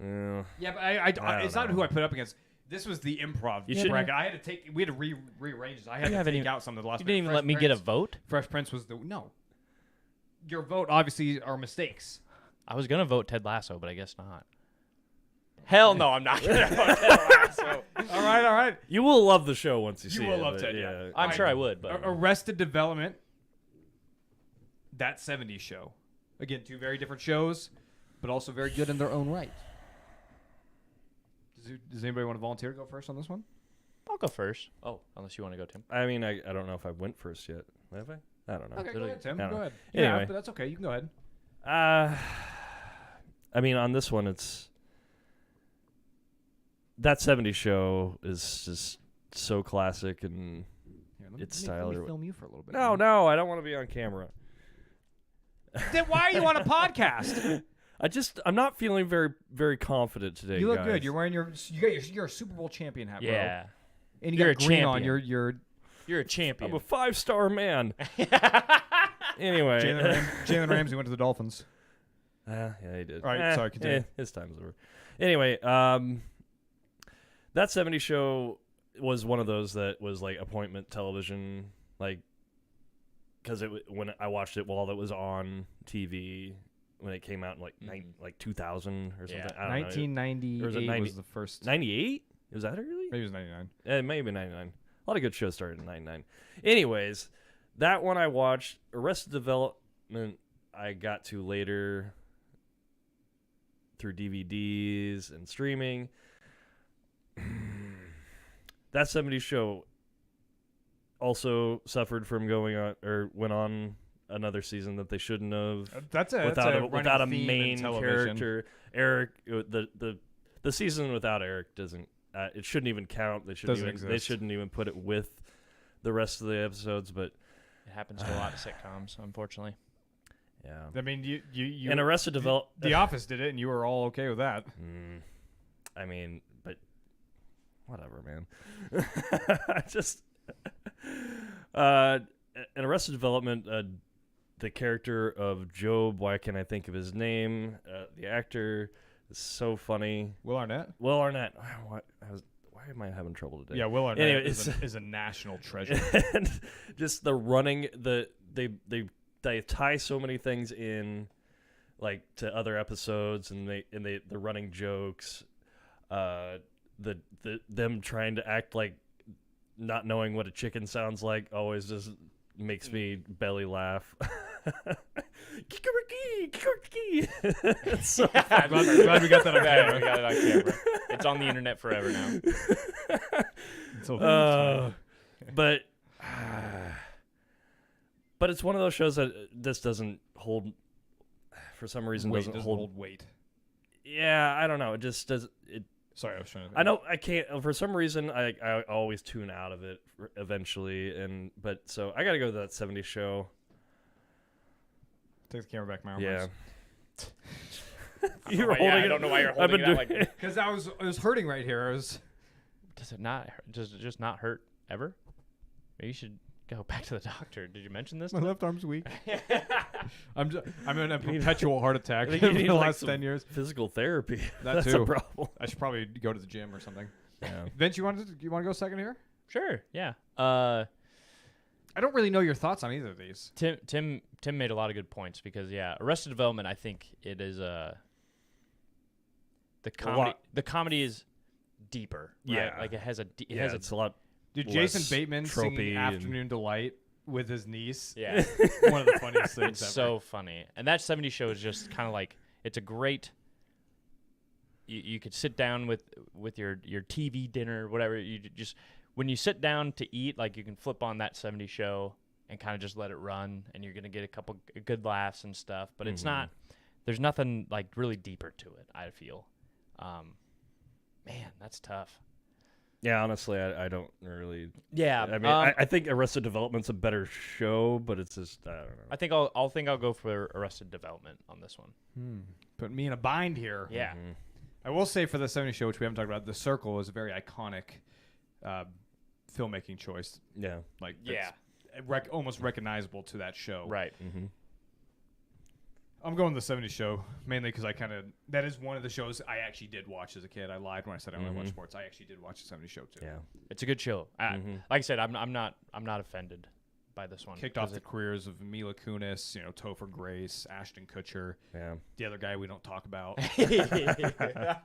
Yeah, but I it's don't not know. who I put up against. This was the improv You should- bracket. I had to we had to rearrange this. I had You to haven't take even- out some of the last. You didn't even let me get a vote. Fresh Prince was the no. Your vote obviously are mistakes. I was gonna vote Ted Lasso, but I guess not. Hell no, I'm not gonna vote Ted Lasso. All right. You will love the show once you see You it. will love but Ted. Yeah, I'm sure I would, but Arrested Development. That 70s show. Again, 2 very different shows, but also very good in their own right. Does anybody want to volunteer to go first on this one? I'll go first. Oh, unless you want to go, Tim. I mean, I don't know if I went first yet. Have I? I don't know. Okay, go ahead, Tim. I don't Go know. ahead. Anyway. Yeah, but that's okay. You can go ahead. I mean, on this one, it's that 70s show is just so classic, and Here, It's let me Tyler. film you for a little bit. no, I don't want to be on camera. Then why are you on a podcast? I'm not feeling very, very confident today. You look guys. good. You're wearing you're a Super Bowl champion hat, bro. Yeah, And you You're got a green on. champion. You're you're a champion. I'm a 5-star man. Anyway, Jalen Ramsey went to the Dolphins. yeah, he did. All right, sorry, continue. His time's over. Anyway, that 70s show was one of those that was like appointment television, like because when I watched it while it was on TV when it came out in like 2000 or something. Yeah. I don't know. 1998 Or was it 90 was the first. 98? Was that early? Maybe it was 99. It may have been 99. A lot of good shows started in 99. Anyways, that one I watched. Arrested Development I got to later through DVDs and streaming. That 70s show also suffered from going on or went on another season that they shouldn't have That's a without a running theme in main television. character. Eric, the the season without Eric doesn't. It shouldn't even count. They shouldn't Doesn't even. They exist. shouldn't even put it with the rest of the episodes. But It happens to a lot of sitcoms, unfortunately. yeah. I mean, you And Arrested Development. The Office did it, and you were all okay with that. I mean, but whatever, man. I just in Arrested Development, the character of Job. Why can't I think of his name? The actor is so funny. Will Arnett. Will Arnett. Why am I having trouble today? Yeah, Will Arnett Anyway, is a national treasure. And just the running, they tie so many things in, like to other episodes, and the running jokes, them trying to act like not knowing what a chicken sounds like always just makes me belly laugh. Kikariki, kikariki. It's so glad we got that on Yeah, camera. we got it on camera. It's on the internet forever now. but it's one of those shows that this doesn't hold for some reason. Weight doesn't hold. weight. Yeah, I don't know. It just does. It. Sorry, I was trying to. I know I can't. For some reason, I always tune out of it eventually, but so I got to go to that '70s show. Take the camera back, Myron. Yeah. You were holding I don't know why you're I've holding been it out doing- like. Because it was hurting right here. Does it not? Does it just not hurt ever? Maybe you should go back to the doctor. Did you mention this? My left arm's weak. I'm in a perpetual heart attack I think for you need the like last some 10 years. physical therapy. That That's too. a problem. I should probably go to the gym or something. Yeah. Vince, you want to go second here? Sure. Yeah. I don't really know your thoughts on either of these. Tim made a lot of good points because Arrested Development. I think it is the comedy. The comedy is deeper. Right? Yeah. Like it has It's a lot. Dude, less Jason Bateman tropey singing and- "Afternoon Delight" with his niece. Yeah. One of the funniest things It's ever. so funny. And that 70s show is just kind of like, it's a great, you could sit down with your TV dinner, whatever. You just, when you sit down to eat, like you can flip on that 70s show and kind of just let it run, and you're going to get a couple good laughs and stuff. But it's not, there's nothing like really deeper to it, I feel. Man, that's tough. Yeah, honestly, I don't really. Yeah. I mean, I think Arrested Development's a better show, but it's just I don't know. I think I'll go for Arrested Development on this one. Put me in a bind here. Yeah. I will say for the 70s show, which we haven't talked about, The Circle is a very iconic filmmaking choice. Yeah. Like, Yeah. almost recognizable to that show. Right. Mm-hmm. I'm going the 70s show mainly because that is one of the shows I actually did watch as a kid. I lied when I said I only watched sports. I actually did watch the 70s show too. Yeah. It's a good show. Like I said, I'm not offended by this one. Kicked off the careers of Mila Kunis, Topher Grace, Ashton Kutcher, Yeah. the other guy we don't talk about. Yeah.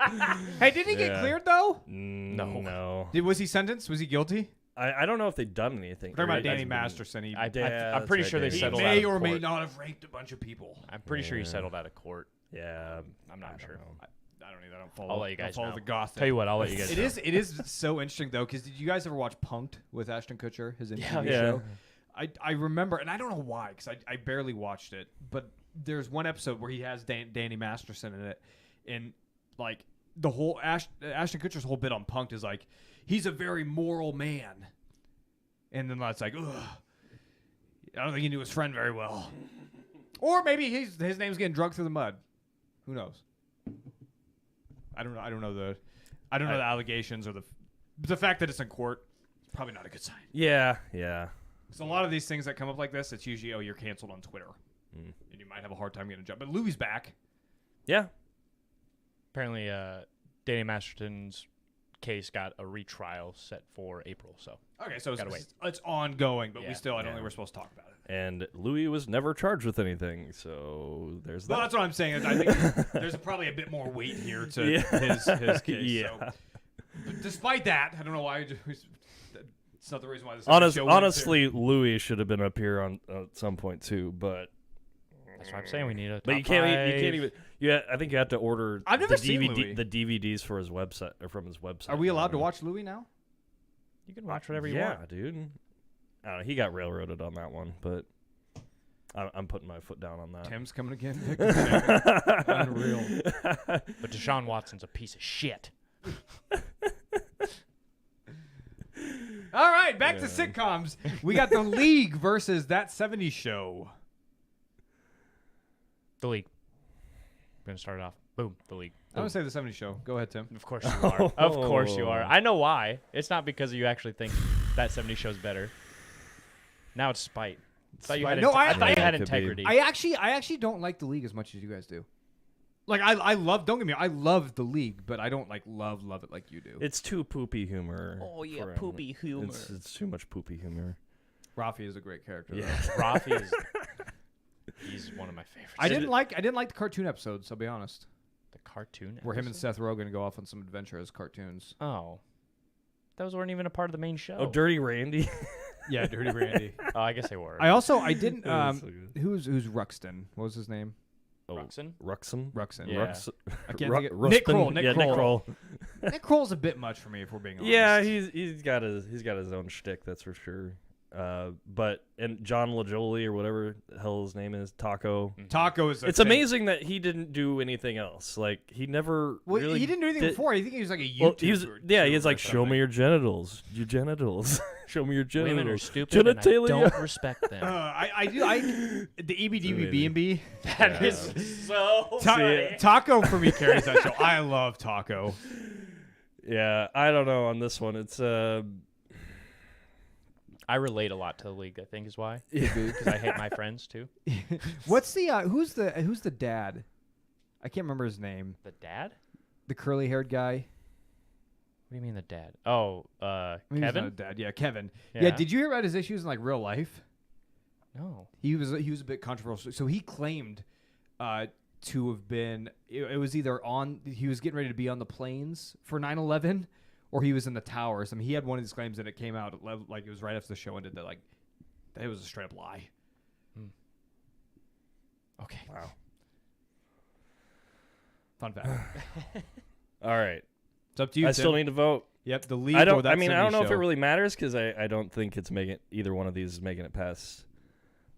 Hey, did he get Yeah. cleared though? No. Was he sentenced? Was he guilty? I don't know if they've done anything. We're talking about It Danny hasn't been- Masterson. He I'm that's pretty right, sure they Danny. settled out may of or may court. not have raped a bunch of people. I'm pretty sure he Yeah. settled out of court. Yeah. I'm not sure. know. I don't either. I don't follow. I'll let you I don't guys follow know. the goth. Tell you what, I'll let you guys. It know. is so interesting though, because did you guys ever watch Punk'd with Ashton Kutcher, his MTV Yeah. show? I remember, and I don't know why, because I barely watched it, but there's one episode where he has Danny Masterson in it, and like the whole Ashton Kutcher's whole bit on Punk'd is like he's a very moral man, and then it's like, ugh, I don't think he knew his friend very well, or maybe his name's getting drugged through the mud. Who knows? I don't know. I don't know the allegations or the fact that it's in court. It's probably not a good sign. Yeah. So a lot of these things that come up like this, it's usually, you're canceled on Twitter, and you might have a hard time getting a job. But Louis back. Yeah. Apparently, Danny Masterson's case got a retrial set for April. So Okay, so Gotta wait. it's ongoing, but Yeah. I don't Yeah. think we're supposed to talk about it. And Louis was never charged with anything, so there's Well, that. that's what I'm saying. Is I think there's probably a bit more weight here to his case. Yeah. So. But despite that, I don't know why. It's not the reason why this show went Honestly, Louis should have been up here on at some point too, but that's why I'm saying we need a. but you can't even. Yeah, I think you have to order. I've never the seen DVD, Louis. the DVDs for his website or from his website. Are we allowed to watch Louis now? You can watch whatever you yeah, want. dude. I don't know. He got railroaded on that one, but I'm putting my foot down on that. Tim's coming again. Unreal. But Deshaun Watson's a piece of shit. All right, back to sitcoms. We got The League versus That 70s Show. The League. We're gonna start it off. Boom. The League. I'm gonna say The 70s Show. Go ahead, Tim. Of course you are. Of course you are. I know why. It's not because you actually think that 70 show's better. Now it's spite. I thought you had, No, I thought you had Could be. integrity. I actually don't like The League as much as you guys do. Like I love. Don't get me. I love The League, but I don't like love it like you do. It's too poopy humor. Oh, yeah, for him. poopy humor. It's too much poopy humor. Rafi is a great character. Yeah. though. Rafi is. He's one of my favorites. I didn't like the cartoon episodes. I'll be honest. the cartoon. Where him and episode? Seth Rogen go off on some adventure as cartoons. Oh, those weren't even a part of the main show. Oh, Dirty Randy. Yeah, Dirty Randy. Oh, I guess they were. I didn't. That was so good. Who's Ruxton? What was his name? Oh, Ruxin? Ruxin. Ruxton. Yeah. I can't think of Rustin? Nick Kroll. Nick Yeah, Kroll. Nick Kroll. Nick Kroll's a bit much for me, if we're being honest. Yeah, he's got his own shtick, that's for sure. And John LaJolie or whatever the hell his name is, Taco. Taco is. It's amazing that he didn't do anything else. Like he never. Well, really he didn't do anything did- before. I think he was like a YouTuber. Well, he was or like, show me something. your genitals, show me your genitals. Women are stupid. And I Genitalia. don't respect them. I do. The EBDB That is so. Taco for me carries that show. I love Taco. Yeah, I don't know on this one. It's I relate a lot to the League. I think is why. Yeah. Because I hate my friends too. What's the who's the dad? I can't remember his name. The dad? The curly haired guy. What do you mean the dad? Oh, I mean, he's not a Kevin. dad. Yeah, Kevin. Yeah. Did you hear about his issues in like real life? No. He was a bit controversial. So he claimed to have been. It was either he was getting ready to be on the planes for 9/11, or he was in the towers. I mean, he had one of these claims, and it came out like it was right after the show ended that like that it was a straight up lie. Okay. Wow. Fun fact. All right. It's up to you. I Tim. still need to vote. Yep, the lead. I or don't. that I mean, I don't 70s know if it show. really matters because I don't think it's making either one of these is making it past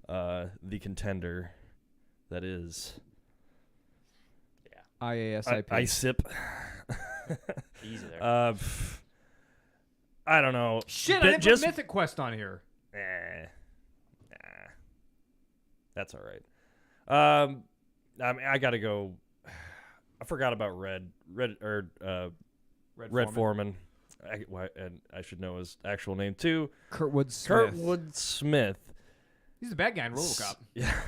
the contender. That is IASIP. I sip. Easy there. I don't know. Shit, But I didn't put Mythic Quest on here. That's all right. I mean, I gotta go. I forgot about Red Foreman. And I should know his actual name too. Kurtwood Smith. Kurtwood Smith. He's the bad guy in RoboCop. Yeah.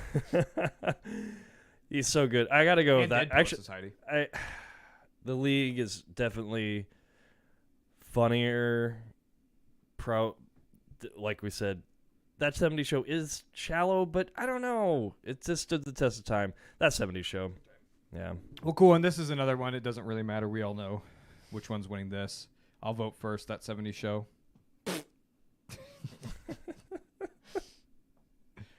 He's so good. I gotta go with And that. Dead Poet Actually, Society. The League is definitely funnier. Like we said, that 70s show is shallow, but I don't know. It just stood the test of time. That 70s show. Yeah. Well, cool. And this is another one. It doesn't really matter. We all know which one's winning this. I'll vote first. That 70s show.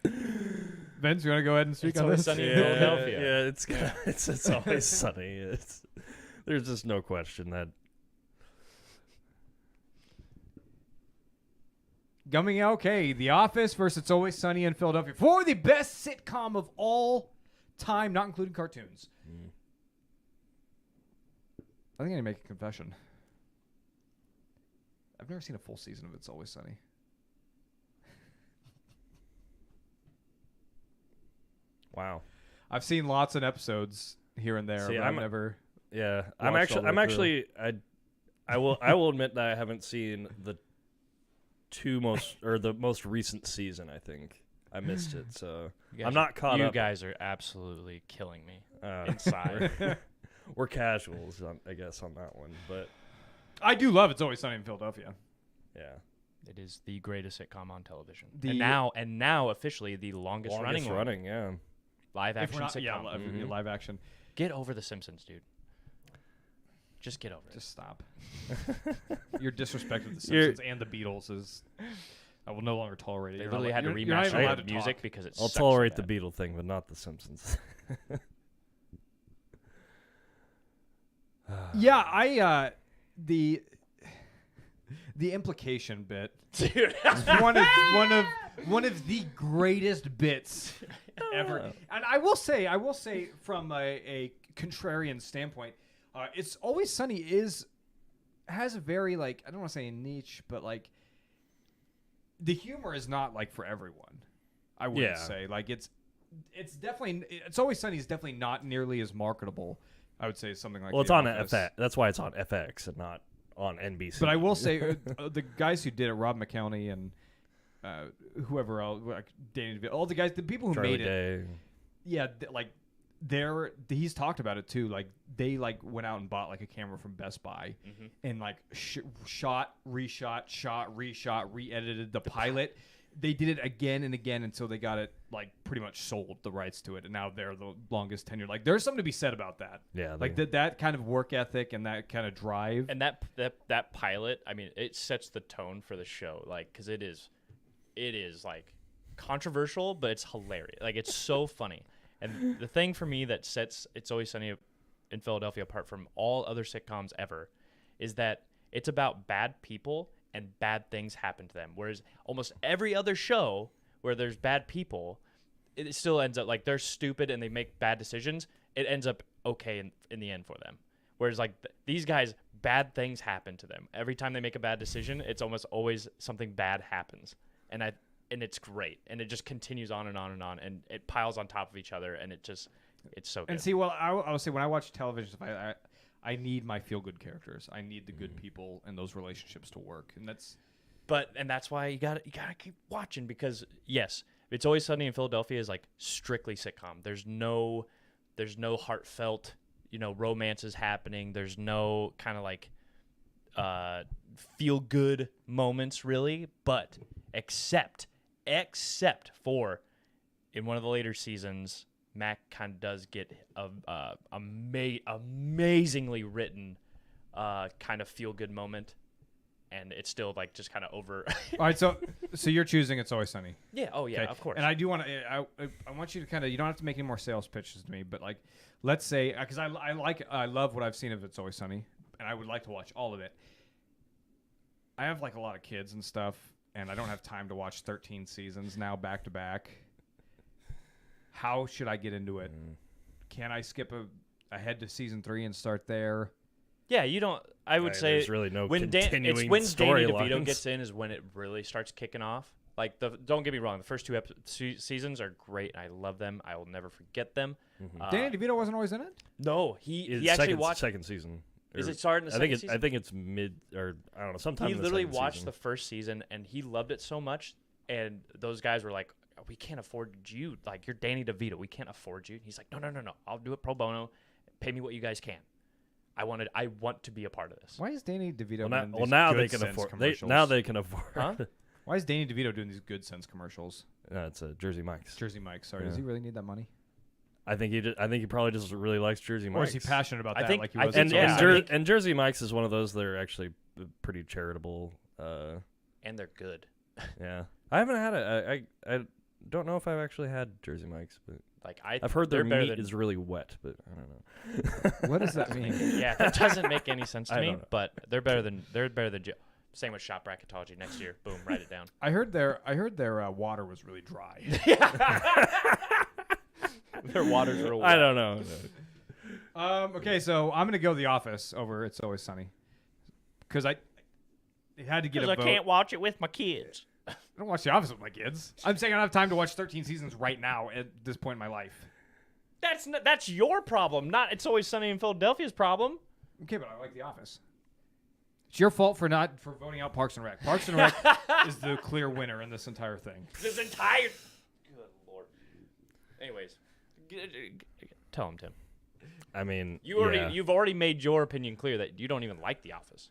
Vince, you want to go ahead and speak It's on Always this? Sunny in Philadelphia. Yeah, it's always sunny. There's just no question that. Coming out, okay. The Office versus It's Always Sunny in Philadelphia for the best sitcom of all time, not including cartoons. I think I need to make a confession. I've never seen a full season of It's Always Sunny. Wow. I've seen lots of episodes here and there, See, but I've never. Yeah, Watched all the way through. I will admit that I haven't seen the the most recent season. I think I missed it, so I'm not caught you up. You guys are absolutely killing me Uh, inside. We're casuals, I guess, on that one, but I do love It's Always Sunny in Philadelphia. yeah, It is the greatest sitcom on television, The- and now officially the longest running one. yeah. live If action we're not, sitcom. yeah, Mhm. live action. Get over The Simpsons, dude. Just get over it. Just stop. Your disrespect of the You're- Simpsons and the Beatles is. I will no longer tolerate it. They You're literally not, had to you're not even remaster allowed the to music talk. because it's. I'll tolerate the Beatle thing, but not the Simpsons. Yeah, the the implication bit. Dude. It's one of the greatest bits ever. And I will say from a contrarian standpoint, It's Always Sunny has a very, like, I don't want to say niche, but like the humor is not like for everyone. I wouldn't say like it's definitely It's Always Sunny is definitely not nearly as marketable. I would say something like Well, it's The on Office. FX. That's why it's on FX and not on NBC. But I will say the guys who did it, Rob McElhenney and whoever else, like Danny DeVito, all the guys, the people who Charlie made it, Day. yeah, he's talked about it too. Like they like went out and bought like a camera from Best Buy and like shot, reshot, re-edited the pilot. They did it again and again until they got it like pretty much sold the rights to it, and now they're the longest tenured. Like there's something to be said about that. Yeah, like that kind of work ethic and that kind of drive. And that pilot, I mean, it sets the tone for the show, like, because it is like controversial, but it's hilarious. Like, it's so funny. And the thing for me that sets It's Always Sunny in Philadelphia apart from all other sitcoms ever is that it's about bad people and bad things happen to them. Whereas almost every other show where there's bad people, it still ends up like they're stupid and they make bad decisions. It ends up okay in the end for them. Whereas like these guys, bad things happen to them. Every time they make a bad decision, it's almost always something bad happens. And it's great. And it just continues on and on and on. And it piles on top of each other. And it's so good. And see, well, I will say when I watch television stuff, I need my feel-good characters. I need the good people and those relationships to work, and that's why you gotta keep watching, because yes, It's Always Sunny in Philadelphia is like strictly sitcom. There's no heartfelt, romances happening. There's no kind of like feel good moments really, but except for in one of the later seasons, Mac kind of does get a amazingly written kind of feel-good moment, and it's still like just kind of over. all right. So you're choosing It's Always Sunny. Yeah. Oh yeah. Okay. Of course. And I do want to. I want you to kind of. You don't have to make any more sales pitches to me, but like, let's say because I love what I've seen of It's Always Sunny, and I would like to watch all of it. I have like a lot of kids and stuff, and I don't have time to watch 13 seasons now back to back. How should I get into it? Can I skip ahead to season 3 and start there? Yeah, you don't. I would say there's really no when continuing it's when Danny DeVito storylines. gets in is when it really starts kicking off. Like don't get me wrong, the first 2 seasons are great. I love them. I will never forget them. Danny DeVito wasn't always in it. No, he It's actually watched. second season. Is Or- it starting the second season? I think it's mid, or I don't know. Sometime He in the literally second watched season. the first season and he loved it so much, and those guys were like, "We can't afford you. Like, you're Danny DeVito. We can't afford you." He's like, "No. I'll do it pro bono. Pay me what you guys can. I want to be a part of this." Why is Danny DeVito? Well, doing now, these now Good they can Sense afford. commercials? Now they can afford. Huh? Why is Danny DeVito doing these Good Sense commercials? No, it's Jersey Mike's. Jersey Mike. Sorry, Yeah. does he really need that money? I think he probably just really likes Jersey Or Mike's. is he passionate about I that? think- Like he I was. think- in And, It's Always yeah. Sunny? and Jersey Mike's is one of those that are actually pretty charitable. And they're good. Yeah, I haven't had it. I don't know if I've actually had Jersey Mike's, but Like I've heard their they're better meat than- is really wet. But I don't know. What does that mean? Yeah, that doesn't make any sense to I me. don't know. But they're better than Same with Shop Bracketology next year. Boom, write it down. I heard their water was really dry. Their water's real. I don't know. Okay, so I'm gonna go The Office over It's Always Sunny because I had to get a Because I vote. can't watch it with my kids. I don't watch The Office with my kids. I'm saying I don't have time to watch 13 seasons right now at this point in my life. That's your problem, not It's Always Sunny in Philadelphia's problem. Okay, but I like The Office. It's your fault for voting out Parks and Rec. Parks and Rec is the clear winner in this entire thing. This entire. Good lord. Anyways, tell him, Tim. I mean, You've already made your opinion clear that you don't even like The Office.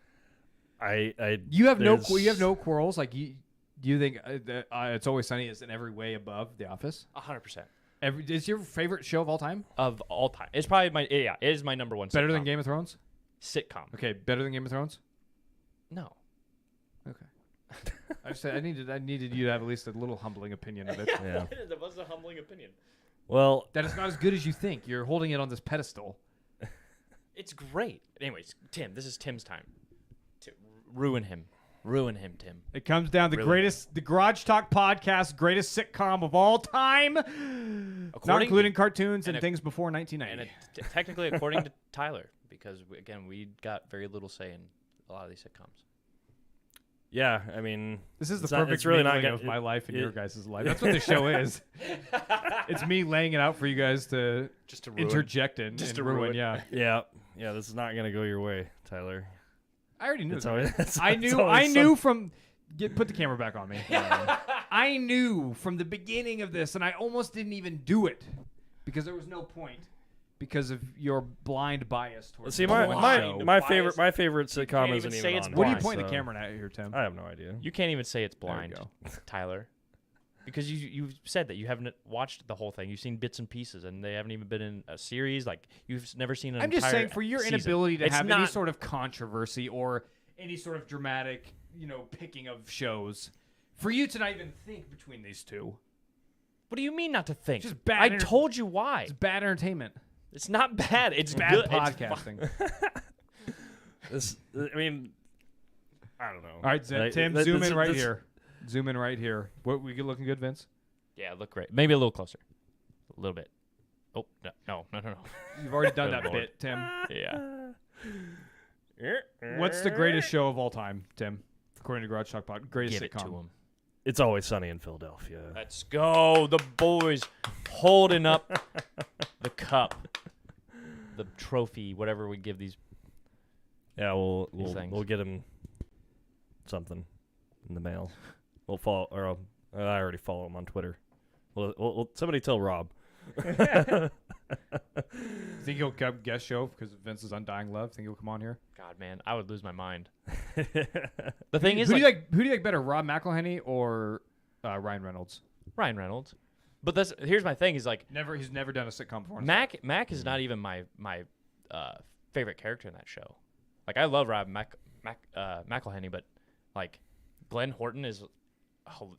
You have there's- no quarrels. Like you think that, It's Always Sunny is in every way above The Office? 100% Is your favorite show of all time? of all time. It's probably it is my number one. Better sitcom. than Game of Thrones? Sitcom. Okay, better than Game of Thrones? No. Okay. I said I needed you to have at least a little humbling opinion of it. Yeah. That was a humbling opinion. Well, That it's not as good as you think. You're holding it on this pedestal. It's great. Anyways, Tim, this is Tim's time to ruin him. Ruin him, Tim. It comes down to Really? the Garage Talk podcast, greatest sitcom of all time, not According- including cartoons and and things before And 1990. technically, according to Tyler, because again, we got very little say in a lot of these sitcoms. Yeah, I mean, This is the it's not- perfect it's really not mingling gonna- of my life and it- your guys' life. That's what the show is. It's me laying it out for you guys to Just to ruin. interject in Just and to ruin. ruin. Yeah, yeah. This is not gonna go your way, Tyler. I already knew. It's that. always, I knew from. Put the camera back on me. I knew from the beginning of this, and I almost didn't even do it because there was no point because of your blind bias towards. See, the my one my show. my Bias. favorite my favorite sitcom can't isn't even even say it's on. What are you here, pointing so the camera at here, Tim? I have no idea. You can't even say it's There we blind, go. Tyler, because you said that you haven't watched the whole thing. You've seen bits and pieces, and they haven't even been in a series. Like you've never seen an I'm just entire saying, for your season. inability to It's have any not- sort of controversy or any sort of dramatic, picking of shows, for you to not even think between these two, What do you mean not to think? Just bad I enter- told you why. it's bad entertainment. It's not bad. It's Bad good. podcasting. I mean, I don't know. All right, Like, Tim, that- zoom this- in right this- here. Zoom in right here. What we good looking good, Vince? Yeah, look great. Maybe a little closer. A little bit. Oh no. You've already done Good that Lord. bit, Tim. Yeah. What's the greatest show of all time, Tim? According to Garage Talk Pod, greatest Give it sitcom. to him. It's Always Sunny in Philadelphia. Let's go. The boys holding up the cup, the trophy, whatever we give these. Yeah, we'll things. we'll get him something in the mail. We'll follow, or I already follow him on Twitter. We'll somebody tell Rob. Think he'll come guest show because of Vince's Undying Love? Think he'll come on here? God, man, I would lose my mind. The thing is, Who like, do you like better, Rob McElhenney or Ryan Reynolds? Ryan Reynolds. But here's my thing: is like He's never done a sitcom before. Mac is not even my favorite character in that show. Like I love Rob McElhenney, but like Glenn Horton is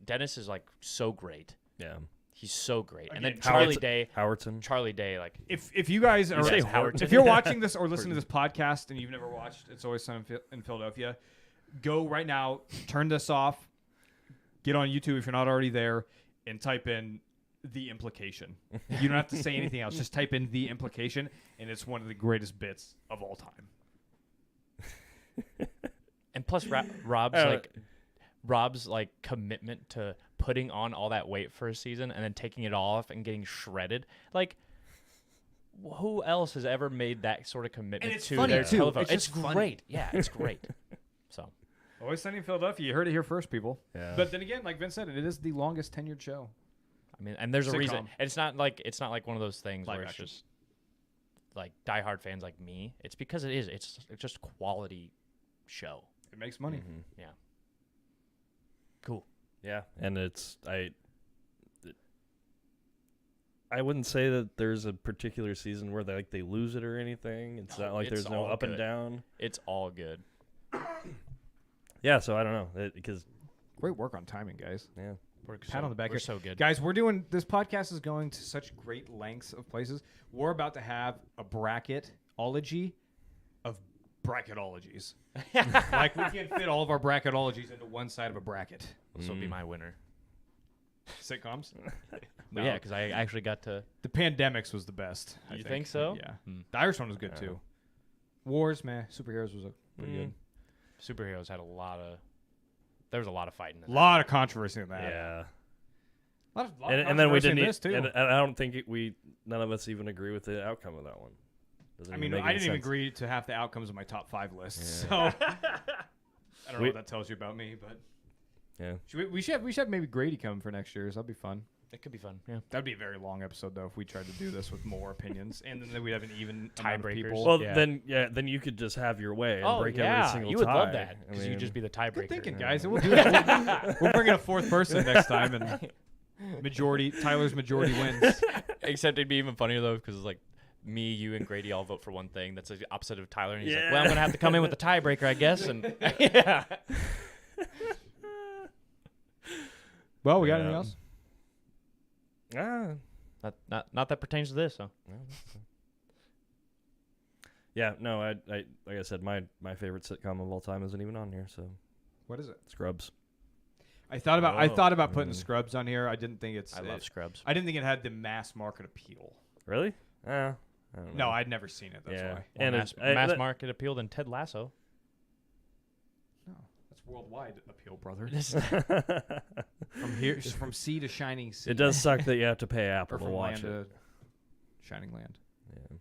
Dennis is like so great. Yeah, He's so great. And Again, then Howardson. Charlie Day, like If you guys are say Howard. if you're watching this or listening to this podcast and you've never watched It's Always Sunny in Philadelphia, go right now, turn this off, get on YouTube if you're not already there, and type in The Implication. You don't have to say anything else. Just type in The Implication, and it's one of the greatest bits of all time. and plus Rob's like commitment to putting on all that weight for a season and then taking it off and getting shredded. Like who else has ever made that sort of commitment it's to funny, their too. television? It's It's just funny. great. Yeah, it's great. So Always Sunny in Philadelphia. You heard it here first, people. Yeah. But then again, like Vince said, it is the longest tenured show. I mean, and there's a reason. Sitcom. It's not like one of those things Live where action. it's just like diehard fans like me. It's because it is. It's just quality show. It makes money. Mhm. Yeah. Cool. Yeah, and I wouldn't say that there's a particular season where they lose it or anything. It's No, not like it's there's no all up and good. down. It's all good. Yeah, so I don't know because Great work on timing, guys. yeah. We're Pat on the back We're here. so good. Guys, this podcast is going to such great lengths of places. We're about to have a bracketology of bracketologies. Like we can fit all of our bracketologies into one side of a bracket. This will be my winner. Sitcoms? But yeah, because I actually got to. The Pandemics was the best. I You think so? Yeah. Hmm. The Irish one was good too. Wars, man. Superheroes was pretty good. Superheroes had there was a lot of fighting. A lot of controversy in that. Yeah. A lot of And then we controversy in didn't this too. and I don't think none of us even agree with the outcome of that one. Doesn't I even mean, make I any didn't even sense. agree to half the outcomes of my top 5 list. Yeah. So I don't know what that tells you about me, but Yeah. we should have maybe Grady come for next year. So that'd be fun. It could be fun. Yeah. That'd be a very long episode though if we tried to do this with more opinions, and then we'd have an even amount of Tiebreakers. people. Well, Yeah. then you could just have your way and Oh break yeah, every single you would tie. love that I because you'd mean, just be the tiebreaker. Good thinking, guys. We'll do that. We'll bring in a 4th person next time, and Tyler's majority wins. Except it'd be even funnier though because like me, you, and Grady all vote for one thing that's the opposite of Tyler, and he's like, Yeah. "Well, I'm gonna have to come in with the tiebreaker, I guess." And yeah. Well, we got Yeah. anything else? Not that pertains to this. So Yeah, no, I like I said, my favorite sitcom of all time isn't even on here. So What is it? Scrubs. I thought about putting Mm. Scrubs on here. I didn't think I love Scrubs. I didn't think it had the mass market appeal. Really? I don't know. No, I'd never seen it. That's Yeah. why. More And mass, it's- mass that- market appeal than Ted Lasso. No, that's worldwide appeal, brother. it From here, from sea to shining sea. does suck that you have to pay Or Apple to from watch land it. to shining land. Yeah.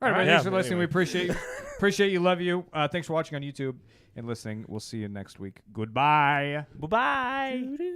All right, Yeah, thanks for but listening. anyway. We appreciate you. Love you. Thanks for watching on YouTube and listening. We'll see you next week. Goodbye. Bye bye.